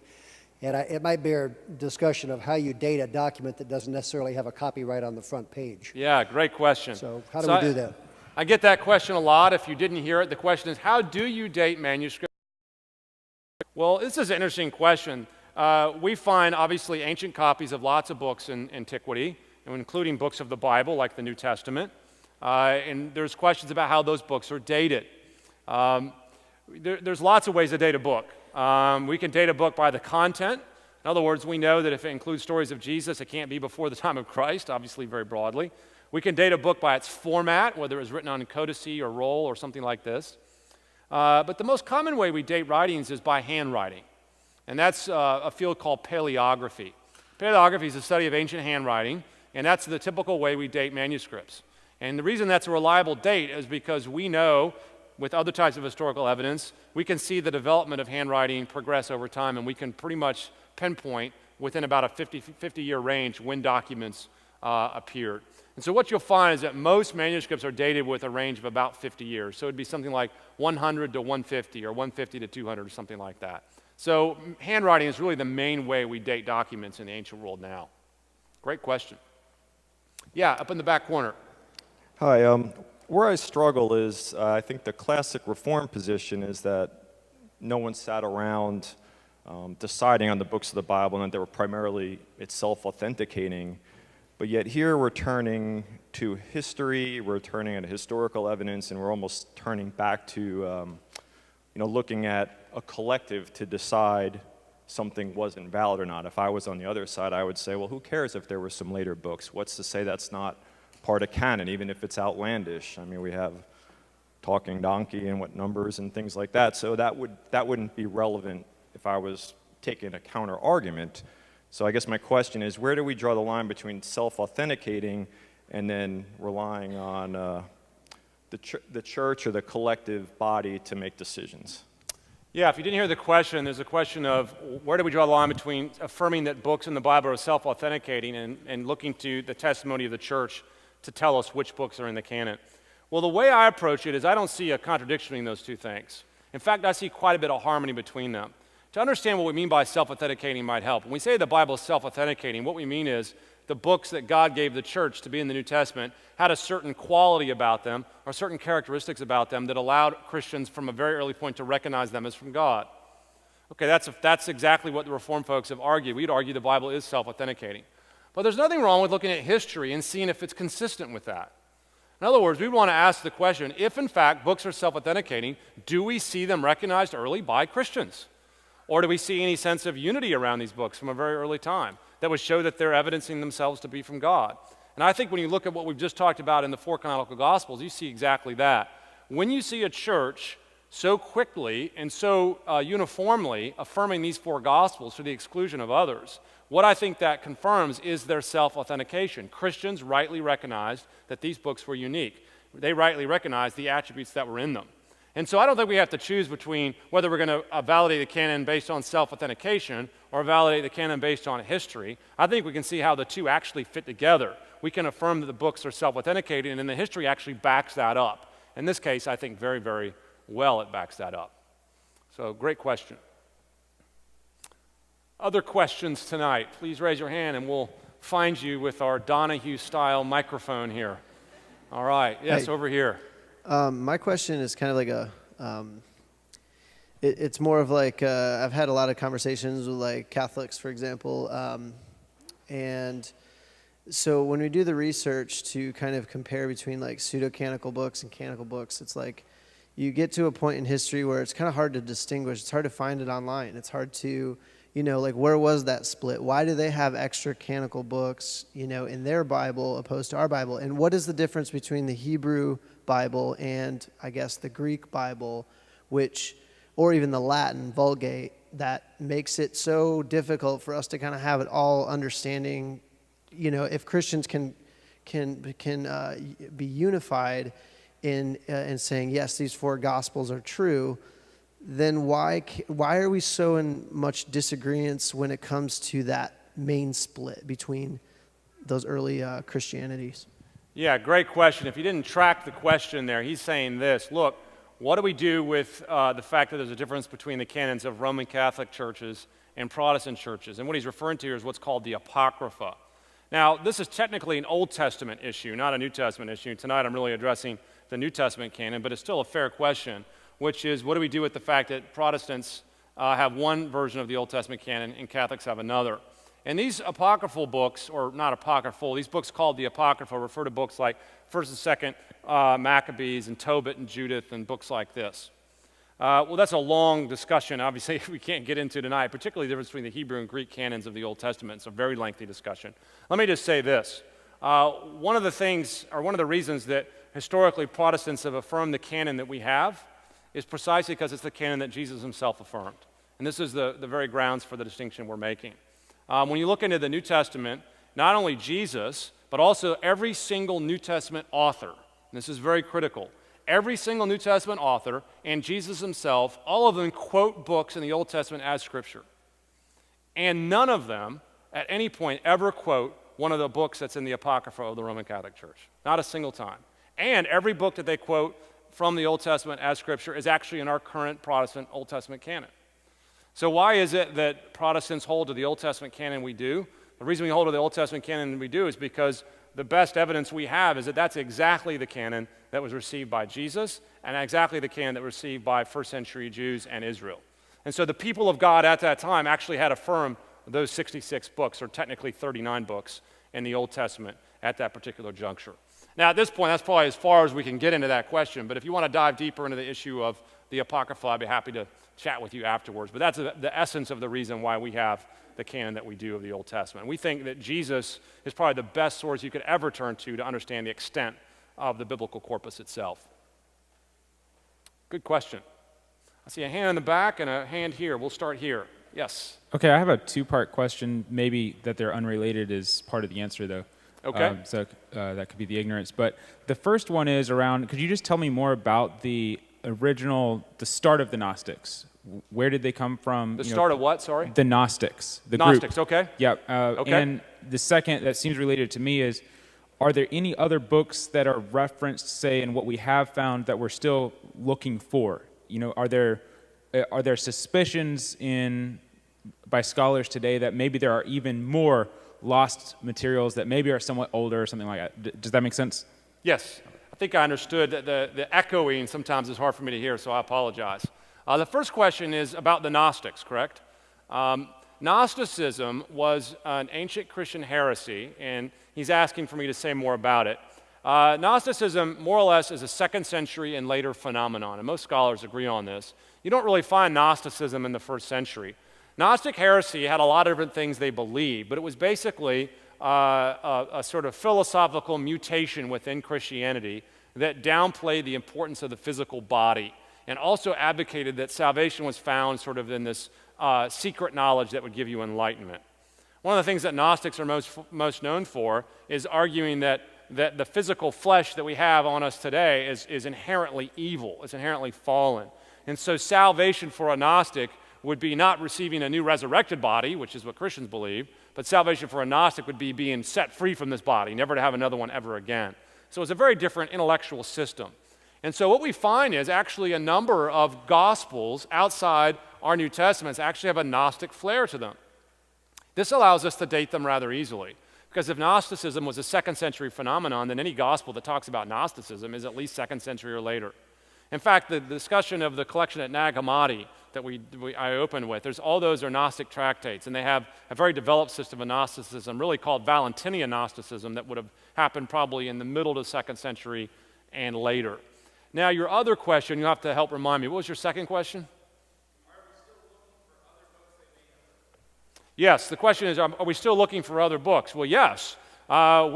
And it might bear discussion of how you date a document that doesn't necessarily have a copyright on the front page. Yeah, great question. So how do we do that? I get that question a lot. If you didn't hear it, the question is, how do you date manuscripts? Well, this is an interesting question. We find, obviously, ancient copies of lots of books in antiquity, including books of the Bible, like the New Testament. And there's questions about how those books are dated. There's lots of ways to date a book. We can date a book by the content. In other words, we know that if it includes stories of Jesus, it can't be before the time of Christ, obviously very broadly. We can date a book by its format, whether it was written on codice or roll or something like this. But the most common way we date writings is by handwriting. And that's a field called paleography. Paleography is the study of ancient handwriting, and that's the typical way we date manuscripts. And the reason that's a reliable date is because we know, with other types of historical evidence, we can see the development of handwriting progress over time, and we can pretty much pinpoint within about a 50-year range when documents appeared. And so what you'll find is that most manuscripts are dated with a range of about 50 years. So it'd be something like 100 to 150 or 150 to 200 or something like that. So handwriting is really the main way we date documents in the ancient world now. Great question. Yeah, up in the back corner. Hi. Where I struggle is I think the classic Reform position is that no one sat around deciding on the books of the Bible and that they were primarily self-authenticating. But yet here we're turning to history, we're turning at historical evidence, and we're almost turning back to looking at a collective to decide something wasn't valid or not. If I was on the other side, I would say, well, who cares if there were some later books? What's to say that's not part of canon, even if it's outlandish? I mean, we have talking donkey and what numbers and things like that, so that wouldn't be relevant if I was taking a counter argument. So I guess my question is, where do we draw the line between self-authenticating and then relying on the church or the collective body to make decisions? Yeah, if you didn't hear the question, there's a question of where do we draw the line between affirming that books in the Bible are self-authenticating and looking to the testimony of the church to tell us which books are in the canon. Well, the way I approach it is I don't see a contradiction between those two things. In fact, I see quite a bit of harmony between them. To understand what we mean by self-authenticating might help. When we say the Bible is self-authenticating, what we mean is the books that God gave the church to be in the New Testament had a certain quality about them or certain characteristics about them that allowed Christians from a very early point to recognize them as from God. Okay, that's exactly what the Reformed folks have argued. We'd argue the Bible is self-authenticating. But there's nothing wrong with looking at history and seeing if it's consistent with that. In other words, we want to ask the question, if in fact books are self-authenticating, do we see them recognized early by Christians? Or do we see any sense of unity around these books from a very early time that would show that they're evidencing themselves to be from God? And I think when you look at what we've just talked about in the four canonical Gospels, you see exactly that. When you see a church so quickly and so uniformly affirming these four Gospels to the exclusion of others, what I think that confirms is their self-authentication. Christians rightly recognized that these books were unique. They rightly recognized the attributes that were in them. And so I don't think we have to choose between whether we're going to validate the canon based on self-authentication or validate the canon based on history. I think we can see how the two actually fit together. We can affirm that the books are self-authenticated, and then the history actually backs that up. In this case, I think very, very well it backs that up. So great question. Other questions tonight? Please raise your hand and we'll find you with our Donahue-style microphone here. All right. Yes, Hey. over here. My question is kind of like it's more of like, I've had a lot of conversations with like Catholics, for example, and so when we do the research to kind of compare between like pseudo-canonical books and canonical books, it's like you get to a point in history where it's kind of hard to distinguish. It's hard to find it online. It's hard to, like where was that split? Why do they have extra canonical books, in their Bible opposed to our Bible? And what is the difference between the Hebrew Bible and I guess the Greek Bible, or even the Latin Vulgate, that makes it so difficult for us to kind of have it all understanding? If Christians can be unified in saying yes, these four Gospels are true, then why are we so in much disagreement when it comes to that main split between those early Christianities? Yeah, great question. If you didn't track the question there, he's saying this. Look, what do we do with the fact that there's a difference between the canons of Roman Catholic churches and Protestant churches? And what he's referring to here is what's called the Apocrypha. Now, this is technically an Old Testament issue, not a New Testament issue. Tonight I'm really addressing the New Testament canon, but it's still a fair question, which is what do we do with the fact that Protestants have one version of the Old Testament canon and Catholics have another? And these apocryphal books, or not apocryphal, these books called the Apocrypha refer to books like 1st and 2nd Maccabees and Tobit and Judith and books like this. Well, that's a long discussion, obviously, we can't get into tonight, particularly the difference between the Hebrew and Greek canons of the Old Testament. It's a very lengthy discussion. Let me just say this. One of the reasons that historically Protestants have affirmed the canon that we have is precisely because it's the canon that Jesus himself affirmed. And this is the very grounds for the distinction we're making. When you look into the New Testament, not only Jesus, but also every single New Testament author, and this is very critical, every single New Testament author and Jesus himself, all of them quote books in the Old Testament as Scripture. And none of them at any point ever quote one of the books that's in the Apocrypha of the Roman Catholic Church. Not a single time. And every book that they quote from the Old Testament as Scripture is actually in our current Protestant Old Testament canon. So why is it that Protestants hold to the Old Testament canon we do? The reason we hold to the Old Testament canon we do is because the best evidence we have is that that's exactly the canon that was received by Jesus and exactly the canon that was received by first century Jews and Israel. And so the people of God at that time actually had affirmed those 66 books, or technically 39 books, in the Old Testament at that particular juncture. Now, at this point, that's probably as far as we can get into that question, but if you want to dive deeper into the issue of the Apocrypha, I'd be happy to chat with you afterwards. But that's the essence of the reason why we have the canon that we do of the Old Testament. We think that Jesus is probably the best source you could ever turn to understand the extent of the biblical corpus itself. Good question. I see a hand in the back and a hand here. We'll start here. Yes. Okay, I have a two-part question. Maybe that they're unrelated is part of the answer, though. Okay. So that could be the ignorance. But the first one is around, could you just tell me more about the start of the Gnostics? Where did they come from? The start of what, sorry? The Gnostics, the Gnostics, group. okay. Yep. Okay. And the second that seems related to me is, are there any other books that are referenced, say, in what we have found that we're still looking for? Are there suspicions by scholars today that maybe there are even more lost materials that maybe are somewhat older or something like that? Does that make sense? Yes. I think I understood that the echoing sometimes is hard for me to hear, so I apologize. The first question is about the Gnostics, correct? Gnosticism was an ancient Christian heresy, and he's asking for me to say more about it. Gnosticism, more or less, is a 2nd century and later phenomenon, and most scholars agree on this. You don't really find Gnosticism in the 1st century. Gnostic heresy had a lot of different things they believed, but it was basically a sort of philosophical mutation within Christianity that downplayed the importance of the physical body and also advocated that salvation was found sort of in this secret knowledge that would give you enlightenment. One of the things that Gnostics are most known for is arguing that the physical flesh that we have on us today is inherently evil, it's inherently fallen. And so salvation for a Gnostic would be not receiving a new resurrected body, which is what Christians believe, but salvation for a Gnostic would be being set free from this body, never to have another one ever again. So it's a very different intellectual system. And so what we find is actually a number of Gospels outside our New Testaments actually have a Gnostic flair to them. This allows us to date them rather easily, because if Gnosticism was a 2nd century phenomenon, then any gospel that talks about Gnosticism is at least 2nd century or later. In fact, the discussion of the collection at Nag Hammadi that I opened with, all those are Gnostic tractates, and they have a very developed system of Gnosticism, really called Valentinian Gnosticism, that would have happened probably in the middle to 2nd century and later. Now, your other question, you'll have to help remind me. What was your second question? Yes, the question is, are we still looking for other books? Well, yes. We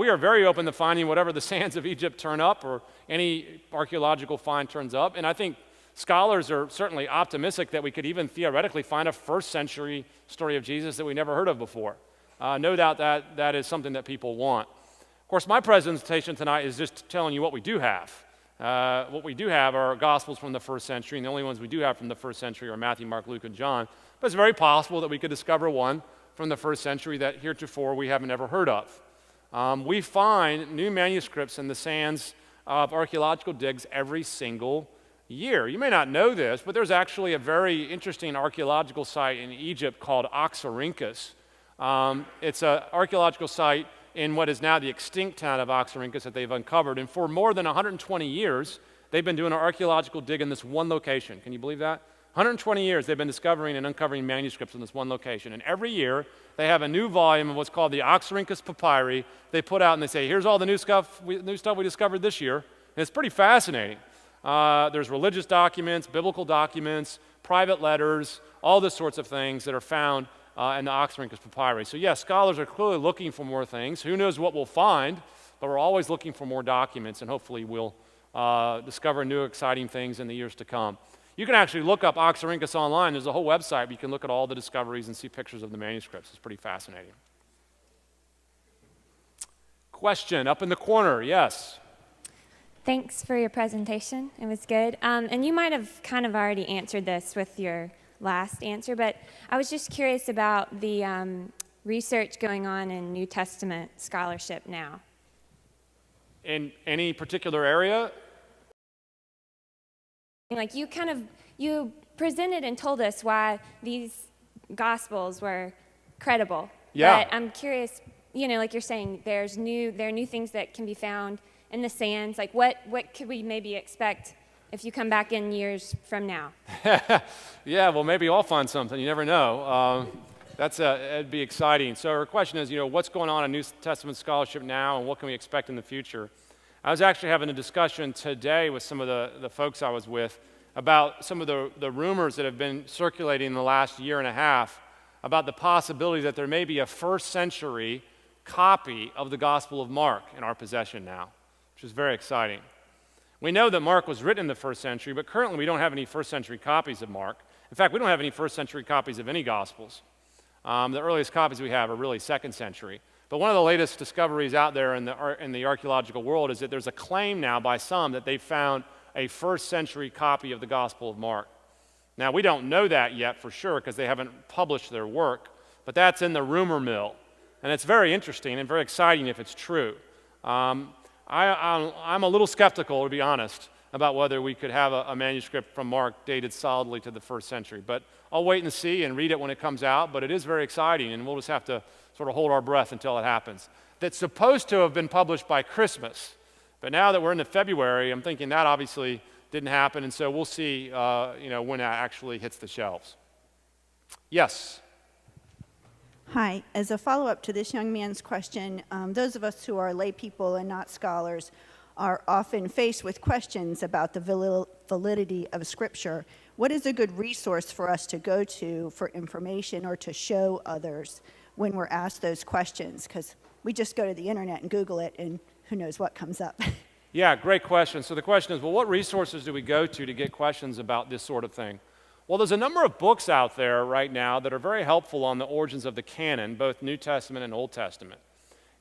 are very open to finding whatever the sands of Egypt turn up or any archaeological find turns up. And I think scholars are certainly optimistic that we could even theoretically find a 1st century story of Jesus that we never heard of before. No doubt that is something that people want. Of course, my presentation tonight is just telling you what we do have. What we do have are Gospels from the 1st century, and the only ones we do have from the 1st century are Matthew, Mark, Luke, and John. But it's very possible that we could discover one from the 1st century that heretofore we haven't ever heard of. We find new manuscripts in the sands of archaeological digs every single year. You may not know this, but there's actually a very interesting archaeological site in Egypt called Oxyrhynchus. It's an archaeological site in what is now the extinct town of Oxyrhynchus that they've uncovered. And for more than 120 years, they've been doing an archaeological dig in this one location. Can you believe that? 120 years they've been discovering and uncovering manuscripts in this one location. And every year they have a new volume of what's called the Oxyrhynchus Papyri. They put out and they say, here's all the new stuff we discovered this year. And it's pretty fascinating. There's religious documents, biblical documents, private letters, all the sorts of things that are found in the Oxyrhynchus Papyri. So yes, scholars are clearly looking for more things. Who knows what we'll find, but we're always looking for more documents, and hopefully we'll discover new exciting things in the years to come. You can actually look up Oxyrhynchus online. There's a whole website where you can look at all the discoveries and see pictures of the manuscripts. It's pretty fascinating. Question up in the corner, yes. Thanks for your presentation. It was good. And you might have kind of already answered this with your last answer, but I was just curious about the research going on in New Testament scholarship now. In any particular area? Like you presented and told us why these Gospels were credible. Yeah. But I'm curious, like you're saying, there are new things that can be found in the sands. Like what could we maybe expect if you come back in years from now? Yeah, well, maybe I'll find something. You never know. It'd be exciting. So our question is, what's going on in New Testament scholarship now, and what can we expect in the future? I was actually having a discussion today with some of the folks I was with about some of the rumors that have been circulating in the last year and a half about the possibility that there may be a 1st century copy of the Gospel of Mark in our possession now, which is very exciting. We know that Mark was written in the 1st century, but currently we don't have any 1st century copies of Mark. In fact, we don't have any 1st century copies of any Gospels. The earliest copies we have are really 2nd century. But one of the latest discoveries out there in the archaeological world is that there's a claim now by some that they found a 1st century copy of the Gospel of Mark. Now, we don't know that yet for sure because they haven't published their work, but that's in the rumor mill. And it's very interesting and very exciting if it's true. I'm a little skeptical, to be honest, about whether we could have a manuscript from Mark dated solidly to the 1st century. But I'll wait and see and read it when it comes out, but it is very exciting, and we'll just have to sort of hold our breath until it happens. That's supposed to have been published by Christmas, but now that we're into February, I'm thinking that obviously didn't happen, and so we'll see when that actually hits the shelves. Yes? Hi. As a follow-up to this young man's question, those of us who are lay people and not scholars are often faced with questions about the validity of Scripture. What is a good resource for us to go to for information or to show others when we're asked those questions? Because we just go to the internet and Google it, and who knows what comes up. Yeah, great question. So the question is, well, what resources do we go to get questions about this sort of thing? Well, there's a number of books out there right now that are very helpful on the origins of the canon, both New Testament and Old Testament.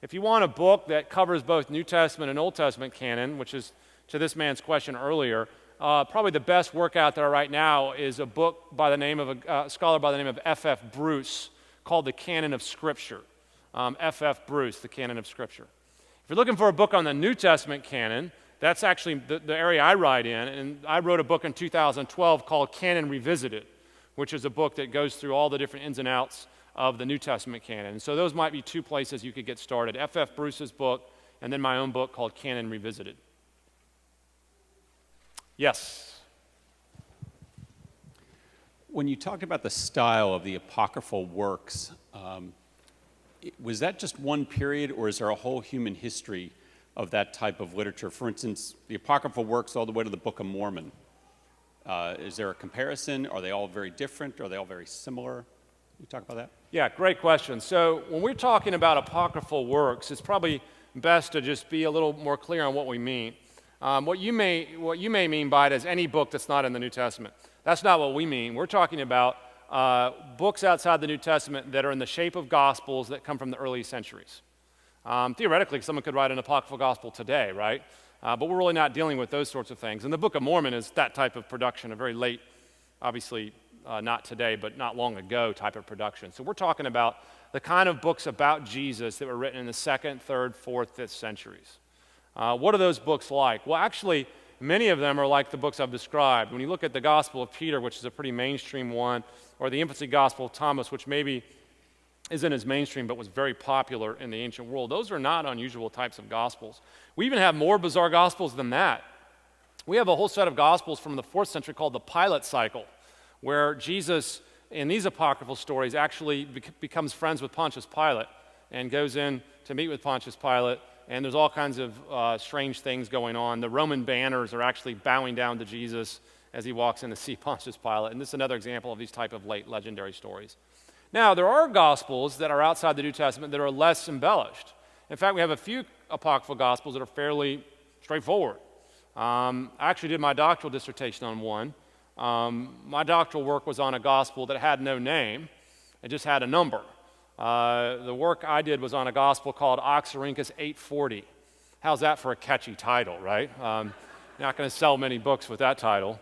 If you want a book that covers both New Testament and Old Testament canon, which is to this man's question earlier, probably the best work out there right now is a book by the name of a scholar by the name of F.F. Bruce called The Canon of Scripture. F.F. Bruce, The Canon of Scripture. If you're looking for a book on the New Testament canon, that's actually the area I write in, and I wrote a book in 2012 called Canon Revisited, which is a book that goes through all the different ins and outs of the New Testament canon. And so those might be two places you could get started. F.F. Bruce's book, and then my own book called Canon Revisited. Yes? When you talked about the style of the apocryphal works, was that just one period, or is there a whole human history of that type of literature? For instance, the apocryphal works all the way to the Book of Mormon. Is there a comparison? Are they all very different? Are they all very similar? Can you talk about that? Yeah, great question. So when we're talking about apocryphal works, it's probably best to just be a little more clear on what we mean. What you may mean by it is any book that's not in the New Testament. That's not what we mean. We're talking about books outside the New Testament that are in the shape of gospels that come from the early centuries. Theoretically, someone could write an apocryphal gospel today, right? But we're really not dealing with those sorts of things. And the Book of Mormon is that type of production, a very late, obviously not today, but not long ago type of production. So we're talking about the kind of books about Jesus that were written in the 2nd, 3rd, 4th, 5th centuries. What are those books like? Well, actually, many of them are like the books I've described. When you look at the Gospel of Peter, which is a pretty mainstream one, or the Infancy Gospel of Thomas, which maybe isn't as mainstream but was very popular in the ancient world, those are not unusual types of Gospels. We even have more bizarre Gospels than that. We have a whole set of Gospels from the 4th century called the Pilate cycle, where Jesus, in these apocryphal stories, actually becomes friends with Pontius Pilate and goes in to meet with Pontius Pilate, and there's all kinds of strange things going on. The Roman banners are actually bowing down to Jesus as he walks in to see Pontius Pilate, and this is another example of these type of late legendary stories. Now, there are Gospels that are outside the New Testament that are less embellished. In fact, we have a few apocryphal Gospels that are fairly straightforward. I actually did my doctoral dissertation on one. My doctoral work was on a Gospel that had no name. It just had a number. The work I did was on a Gospel called Oxyrhynchus 840. How's that for a catchy title, right? Not going to sell many books with that title.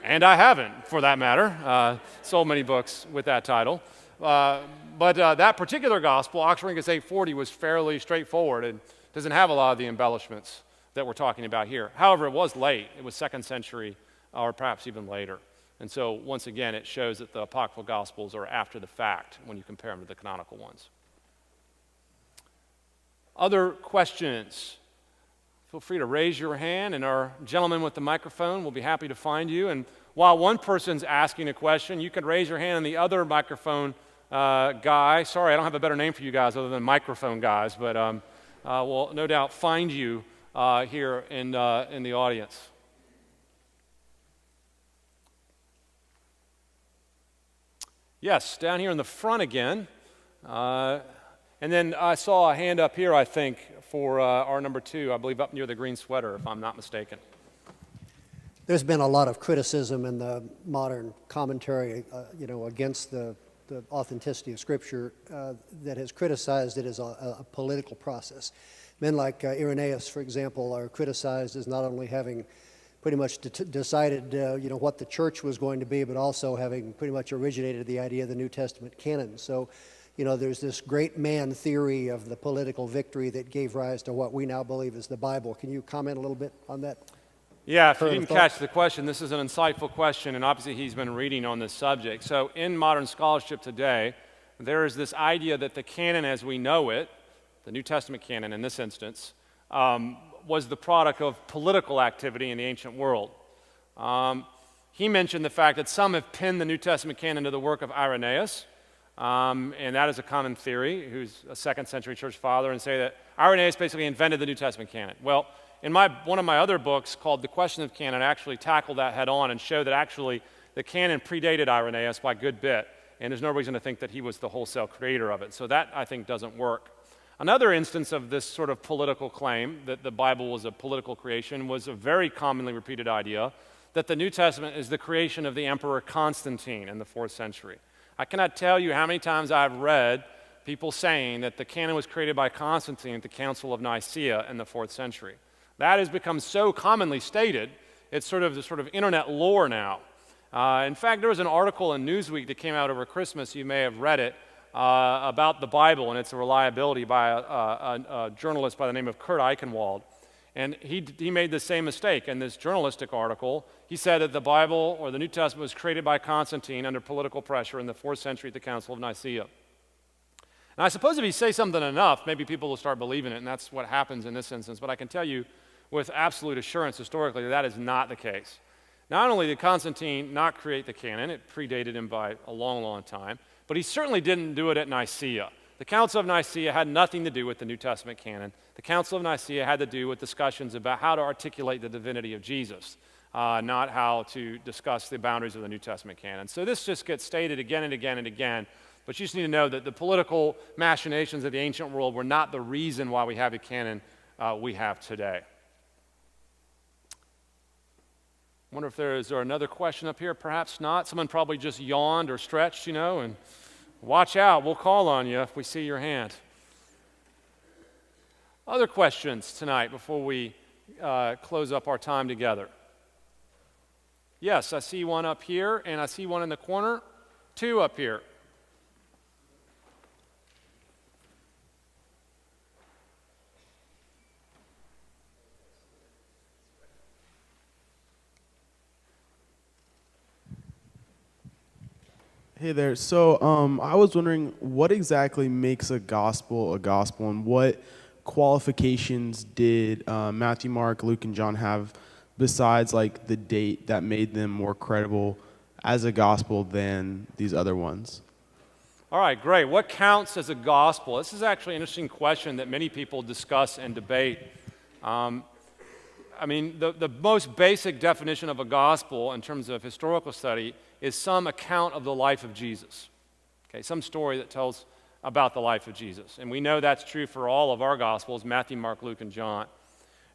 And I haven't, for that matter, sold many books with that title. But that particular Gospel, Oxyrhynchus 840, was fairly straightforward and doesn't have a lot of the embellishments that we're talking about here. However, it was late. It was 2nd century or perhaps even later. And so, once again, it shows that the apocryphal Gospels are after the fact when you compare them to the canonical ones. Other questions? Feel free to raise your hand, and our gentleman with the microphone will be happy to find you. And while one person's asking a question, you can raise your hand, and the other microphone guy, sorry, I don't have a better name for you guys other than microphone guys, but will no doubt find you here in the audience. Yes, down here in the front again. And then I saw a hand up here, I think, for our number 2, I believe up near the green sweater, if I'm not mistaken. There's been a lot of criticism in the modern commentary, against the authenticity of Scripture that has criticized it as a political process. Men like Irenaeus, for example, are criticized as not only having pretty much decided, what the church was going to be, but also having pretty much originated the idea of the New Testament canon. So, there's this great man theory of the political victory that gave rise to what we now believe is the Bible. Can you comment a little bit on that? Yeah, if you didn't catch the question, this is an insightful question, and obviously he's been reading on this subject. So in modern scholarship today, there is this idea that the canon as we know it, the New Testament canon in this instance, was the product of political activity in the ancient world. He mentioned the fact that some have pinned the New Testament canon to the work of Irenaeus, and that is a common theory, who's a 2nd century church father, and say that Irenaeus basically invented the New Testament canon. Well, in one of my other books called The Question of Canon, I actually tackled that head on and showed that actually the canon predated Irenaeus by a good bit, and there's no reason to think that he was the wholesale creator of it. So that, I think, doesn't work. Another instance of this sort of political claim that the Bible was a political creation was a very commonly repeated idea that the New Testament is the creation of the Emperor Constantine in the 4th century. I cannot tell you how many times I've read people saying that the canon was created by Constantine at the Council of Nicaea in the 4th century. That has become so commonly stated, it's sort of the sort of internet lore now. In fact, there was an article in Newsweek that came out over Christmas, you may have read it, about the Bible and its reliability by a journalist by the name of Kurt Eichenwald. And he made the same mistake in this journalistic article. He said that the Bible or the New Testament was created by Constantine under political pressure in the 4th century at the Council of Nicaea. And I suppose if you say something enough, maybe people will start believing it, and that's what happens in this instance. But I can tell you with absolute assurance historically that is not the case. Not only did Constantine not create the canon, it predated him by a long, long time, but he certainly didn't do it at Nicaea. The Council of Nicaea had nothing to do with the New Testament canon. The Council of Nicaea had to do with discussions about how to articulate the divinity of Jesus, not how to discuss the boundaries of the New Testament canon. So this just gets stated again and again and again, but you just need to know that the political machinations of the ancient world were not the reason why we have the canon we have today. I wonder if is there another question up here? Perhaps not. Someone probably just yawned or stretched, and watch out. We'll call on you if we see your hand. Other questions tonight before we close up our time together? Yes, I see one up here, and I see one in the corner. Two up here. Hey there. So I was wondering what exactly makes a gospel, and what qualifications did Matthew, Mark, Luke, and John have besides like the date that made them more credible as a gospel than these other ones? All right, great. What counts as a gospel? This is actually an interesting question that many people discuss and debate. The most basic definition of a gospel in terms of historical study is some account of the life of Jesus. Okay, some story that tells about the life of Jesus. And we know that's true for all of our gospels, Matthew, Mark, Luke, and John.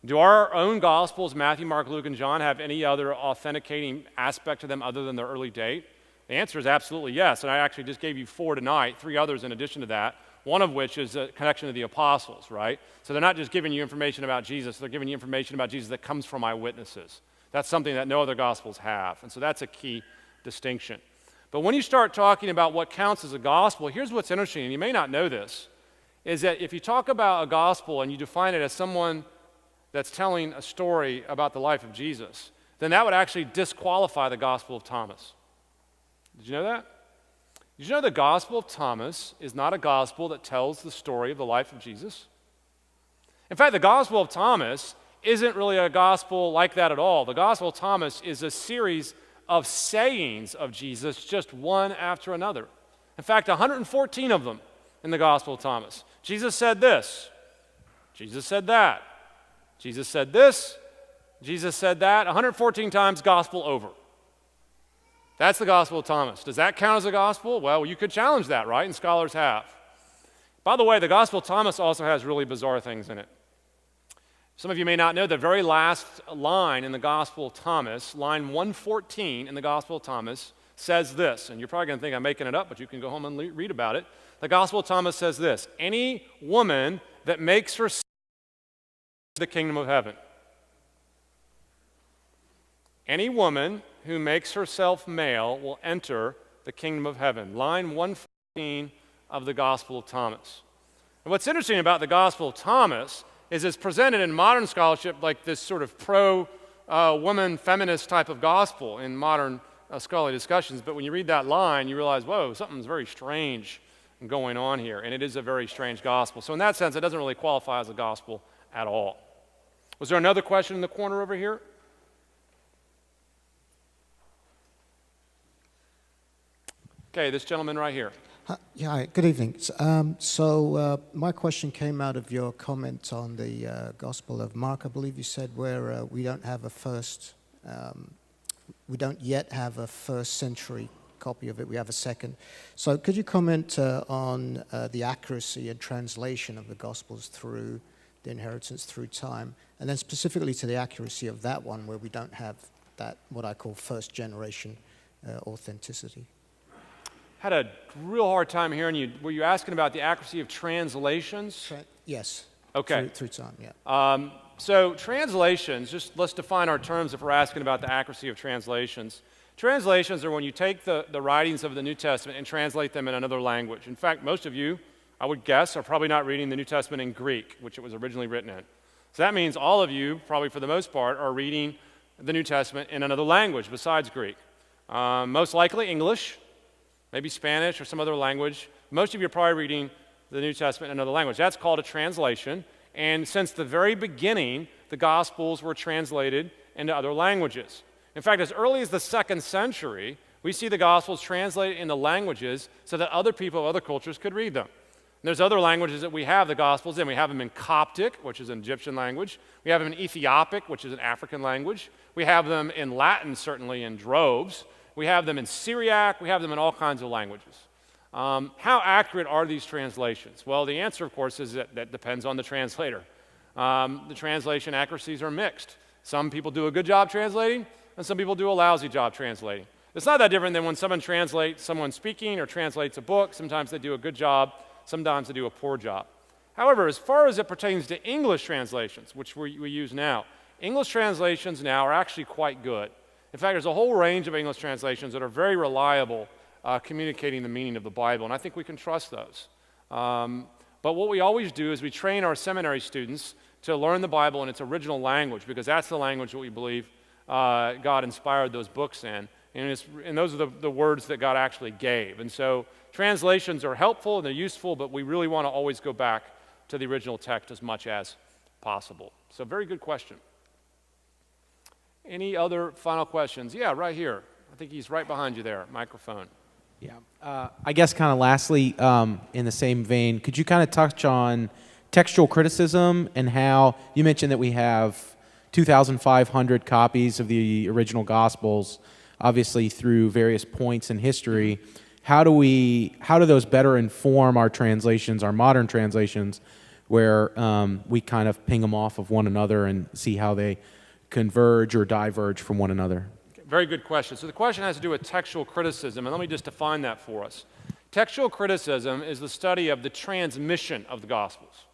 Do our own gospels, Matthew, Mark, Luke, and John, have any other authenticating aspect to them other than their early date? The answer is absolutely yes, and I actually just gave you 4 tonight, 3 others in addition to that, one of which is a connection to the apostles, right? So they're not just giving you information about Jesus, they're giving you information about Jesus that comes from eyewitnesses. That's something that no other gospels have, and so that's a key distinction. But when you start talking about what counts as a gospel, here's what's interesting, and you may not know this, is that if you talk about a gospel and you define it as someone that's telling a story about the life of Jesus, then that would actually disqualify the Gospel of Thomas. Did you know that? Did you know the Gospel of Thomas is not a gospel that tells the story of the life of Jesus? In fact, the Gospel of Thomas isn't really a gospel like that at all. The Gospel of Thomas is a series of sayings of Jesus, just one after another. In fact, 114 of them in the Gospel of Thomas. Jesus said this, Jesus said that, Jesus said this, Jesus said that, 114 times, gospel over. That's the Gospel of Thomas. Does that count as a gospel? Well, you could challenge that, right? And scholars have. By the way, the Gospel of Thomas also has really bizarre things in it. Some of you may not know the very last line in the Gospel of Thomas, line 114 in the Gospel of Thomas, says this, and you're probably going to think I'm making it up, but you can go home and read about it. The Gospel of Thomas says this: any woman that makes herself the kingdom of heaven. Any woman who makes herself male will enter the kingdom of heaven. Line 114 of the Gospel of Thomas. And what's interesting about the Gospel of Thomas is it's presented in modern scholarship like this sort of pro-woman feminist type of gospel in modern scholarly discussions. But when you read that line, you realize, whoa, something's very strange going on here. And it is a very strange gospel. So in that sense, it doesn't really qualify as a gospel at all. Was there another question in the corner over here? Okay, this gentleman right here. Hi, good evening. My question came out of your comment on the Gospel of Mark, I believe you said, where we don't yet have a first century copy of it, we have a second. So could you comment on the accuracy and translation of the Gospels through the inheritance through time, and then specifically to the accuracy of that one where we don't have that, what I call first generation authenticity? Had a real hard time hearing you. Were you asking about the accuracy of translations? Yes. Okay. Through time, yeah. So translations, just let's define our terms if we're asking about the accuracy of translations. Translations are when you take the writings of the New Testament and translate them in another language. In fact, most of you, I would guess, are probably not reading the New Testament in Greek, which it was originally written in. So that means all of you, probably for the most part, are reading the New Testament in another language besides Greek. Most likely English, maybe Spanish or some other language. Most of you are probably reading the New Testament in another language. That's called a translation. And since the very beginning, the Gospels were translated into other languages. In fact, as early as the 2nd century, we see the Gospels translated into languages so that other people of other cultures could read them. And there's other languages that we have the Gospels in. We have them in Coptic, which is an Egyptian language. We have them in Ethiopic, which is an African language. We have them in Latin, certainly in droves. We have them in Syriac. We have them in all kinds of languages. How accurate are these translations? Well, the answer, of course, is that depends on the translator. The translation accuracies are mixed. Some people do a good job translating, and some people do a lousy job translating. It's not that different than when someone translates someone speaking or translates a book. Sometimes they do a good job, sometimes they do a poor job. However, as far as it pertains to English translations, which we use now, English translations now are actually quite good. In fact, there's a whole range of English translations that are very reliable, communicating the meaning of the Bible, and I think we can trust those. But what we always do is we train our seminary students to learn the Bible in its original language, because that's the language that we believe God inspired those books in. And those are the words that God actually gave. And so translations are helpful and they're useful, but we really want to always go back to the original text as much as possible. So very good question. Any other final questions? Yeah, right here. I think he's right behind you there, microphone. Yeah. I guess kind of lastly, in the same vein, could you kind of touch on textual criticism and how you mentioned that we have 2,500 copies of the original Gospels, obviously through various points in history. How do those better inform our translations, our modern translations, where we kind of ping them off of one another and see how they converge or diverge from one another? Very good question. So the question has to do with textual criticism, and let me just define that for us. Textual criticism is the study of the transmission of the Gospels.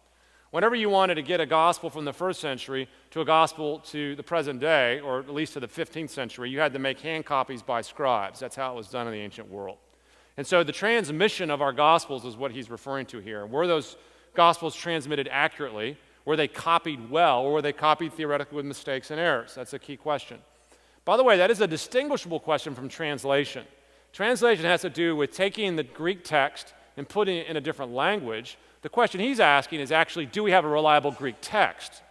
Whenever you wanted to get a gospel from the 1st century to a gospel to the present day, or at least to the 15th century, you had to make hand copies by scribes. That's how it was done in the ancient world. And so the transmission of our gospels is what he's referring to here. Were those gospels transmitted accurately? Were they copied well? Or were they copied theoretically with mistakes and errors? That's a key question. By the way, that is a distinguishable question from translation. Translation has to do with taking the Greek text and putting it in a different language. The question he's asking is actually, do we have a reliable Greek text?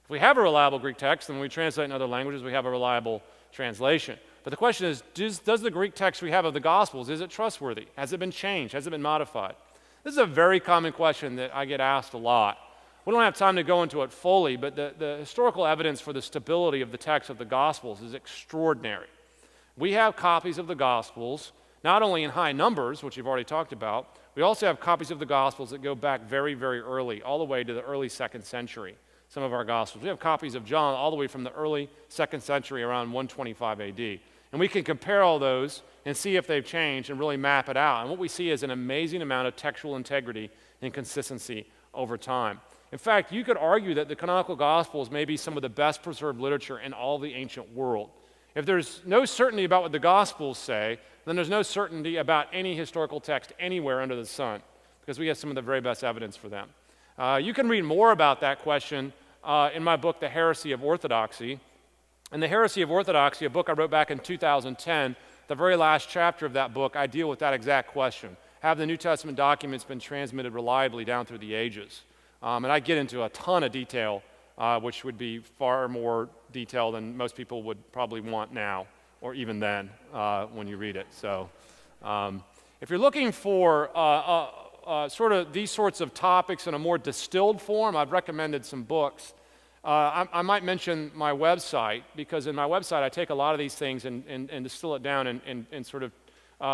If we have a reliable Greek text, then when we translate in other languages, we have a reliable translation. But the question is, does the Greek text we have of the Gospels, is it trustworthy? Has it been changed? Has it been modified? This is a very common question that I get asked a lot. We don't have time to go into it fully, but the historical evidence for the stability of the text of the Gospels is extraordinary. We have copies of the Gospels, not only in high numbers, which we've already talked about, we also have copies of the Gospels that go back very, very early, all the way to the early 2nd century, some of our Gospels. We have copies of John all the way from the early 2nd century, around 125 AD. And we can compare all those and see if they've changed and really map it out. And what we see is an amazing amount of textual integrity and consistency over time. In fact, you could argue that the canonical Gospels may be some of the best preserved literature in all the ancient world. If there's no certainty about what the Gospels say, then there's no certainty about any historical text anywhere under the sun, because we have some of the very best evidence for them. You can read more about that question in my book, The Heresy of Orthodoxy. In The Heresy of Orthodoxy, a book I wrote back in 2010, the very last chapter of that book, I deal with that exact question. Have the New Testament documents been transmitted reliably down through the ages? And I get into a ton of detail, which would be far more detail than most people would probably want now, or even then when you read it. So if you're looking for sort of these sorts of topics in a more distilled form, I've recommended some books. I might mention my website, because in my website I take a lot of these things and distill it down in sort of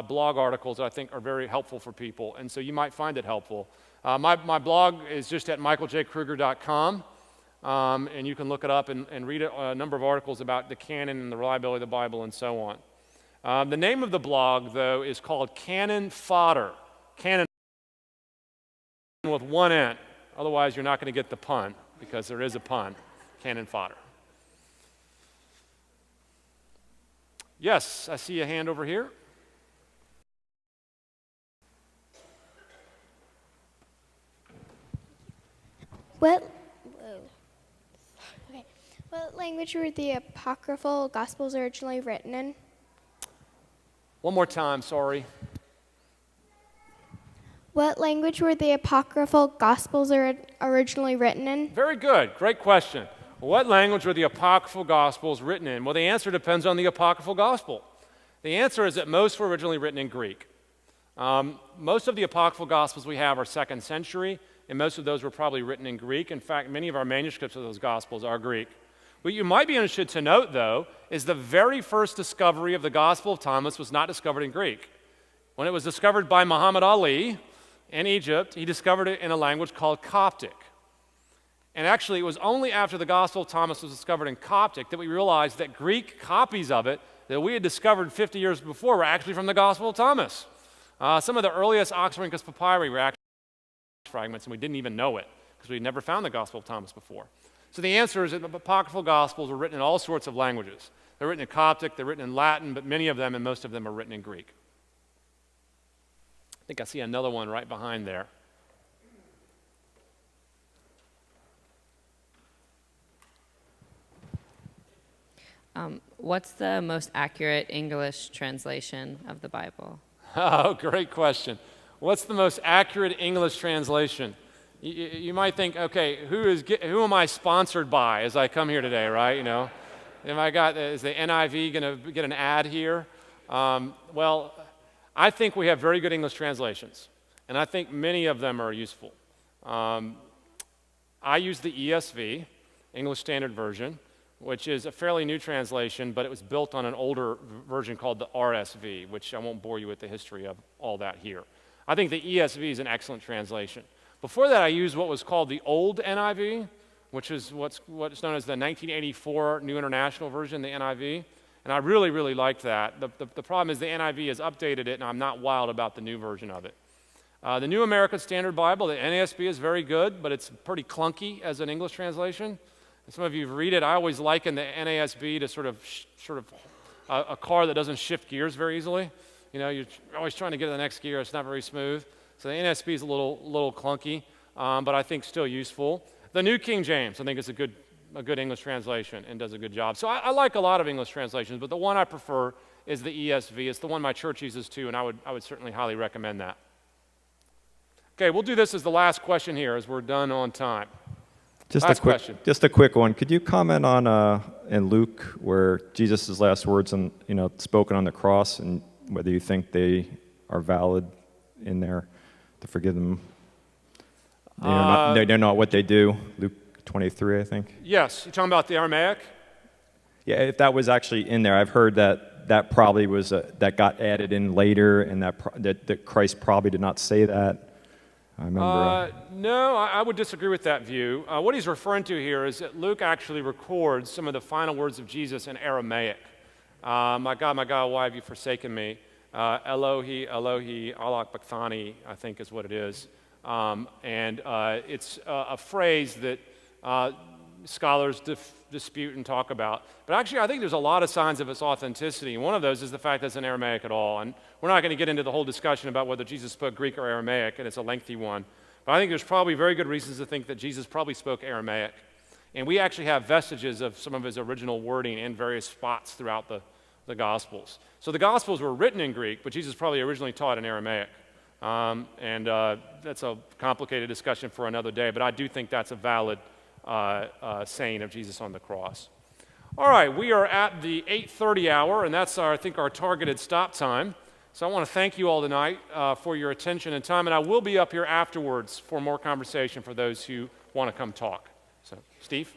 blog articles that I think are very helpful for people, and so you might find it helpful. My blog is just at michaeljkruger.com, and you can look it up and read a number of articles about the canon and the reliability of the Bible and so on. The name of the blog, though, is called Canon Fodder. Canon with one N. Otherwise, you're not going to get the pun, because there is a pun. Canon Fodder. Yes, I see a hand over here. What language were the apocryphal Gospels originally written in? One more time, sorry. What language were the apocryphal Gospels originally written in? Very good. Great question. What language were the apocryphal Gospels written in? Well, the answer depends on the apocryphal Gospel. The answer is that most were originally written in Greek. Most of the apocryphal Gospels we have are 2nd century, and most of those were probably written in Greek. In fact, many of our manuscripts of those Gospels are Greek. What you might be interested to note, though, is the very first discovery of the Gospel of Thomas was not discovered in Greek. When it was discovered by Muhammad Ali in Egypt, he discovered it in a language called Coptic. And actually, it was only after the Gospel of Thomas was discovered in Coptic that we realized that Greek copies of it that we had discovered 50 years before were actually from the Gospel of Thomas. Some of the earliest Oxyrhynchus papyri were actually fragments, and we didn't even know it because we had never found the Gospel of Thomas before. So the answer is that the apocryphal Gospels were written in all sorts of languages. They're written in Coptic, they're written in Latin, but many of them and most of them are written in Greek. I think I see another one right behind there. What's the most accurate English translation of the Bible? Oh, great question. What's the most accurate English translation? You might think, okay, who am I sponsored by as I come here today, right? You know, is the NIV going to get an ad here? Well, I think we have very good English translations, and I think many of them are useful. I use the ESV, English Standard Version, which is a fairly new translation, but it was built on an older version called the RSV, which I won't bore you with the history of all that here. I think the ESV is an excellent translation. Before that, I used what was called the Old NIV, which is what's known as the 1984 New International Version, the NIV, and I really, really liked that. The problem is the NIV has updated it, and I'm not wild about the new version of it. The New American Standard Bible, the NASB, is very good, but it's pretty clunky as an English translation. And some of you read it. I always liken the NASB to sort of a car that doesn't shift gears very easily. You know, you're always trying to get to the next gear. It's not very smooth. So the NASB is a little clunky, but I think still useful. The New King James, I think, is a good English translation and does a good job. So I like a lot of English translations, but the one I prefer is the ESV. It's the one my church uses too, and I would certainly highly recommend that. Okay, we'll do this as the last question here, as we're done on time. Question. Just a quick one. Could you comment on in Luke where Jesus' last words and spoken on the cross, and whether you think they are valid in there to forgive them? They're not what they do. Luke 23, I think. Yes, you're talking about the Aramaic? Yeah, if that was actually in there, I've heard that probably was that got added in later, and that Christ probably did not say that. I remember. No, I would disagree with that view. What he's referring to here is that Luke actually records some of the final words of Jesus in Aramaic. My God, why have you forsaken me? Elohi, Elohi, alak bakthani, I think is what it is. And it's a phrase that scholars dispute and talk about. But actually, I think there's a lot of signs of its authenticity. One of those is the fact that it's in Aramaic at all. And we're not going to get into the whole discussion about whether Jesus spoke Greek or Aramaic, and it's a lengthy one. But I think there's probably very good reasons to think that Jesus probably spoke Aramaic. And we actually have vestiges of some of his original wording in various spots throughout the Gospels. So the Gospels were written in Greek, but Jesus probably originally taught in Aramaic. And that's a complicated discussion for another day, but I do think that's a valid saying of Jesus on the cross. All right, we are at the 8:30 hour, and that's, I think, our targeted stop time. So I want to thank you all tonight for your attention and time, and I will be up here afterwards for more conversation for those who want to come talk. So, Steve?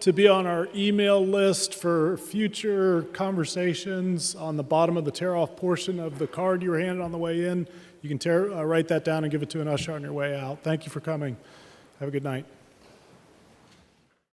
To be on our email list for future conversations. On the bottom of the tear-off portion of the card you were handed on the way in, you can write that down and give it to an usher on your way out. Thank you for coming. Have a good night.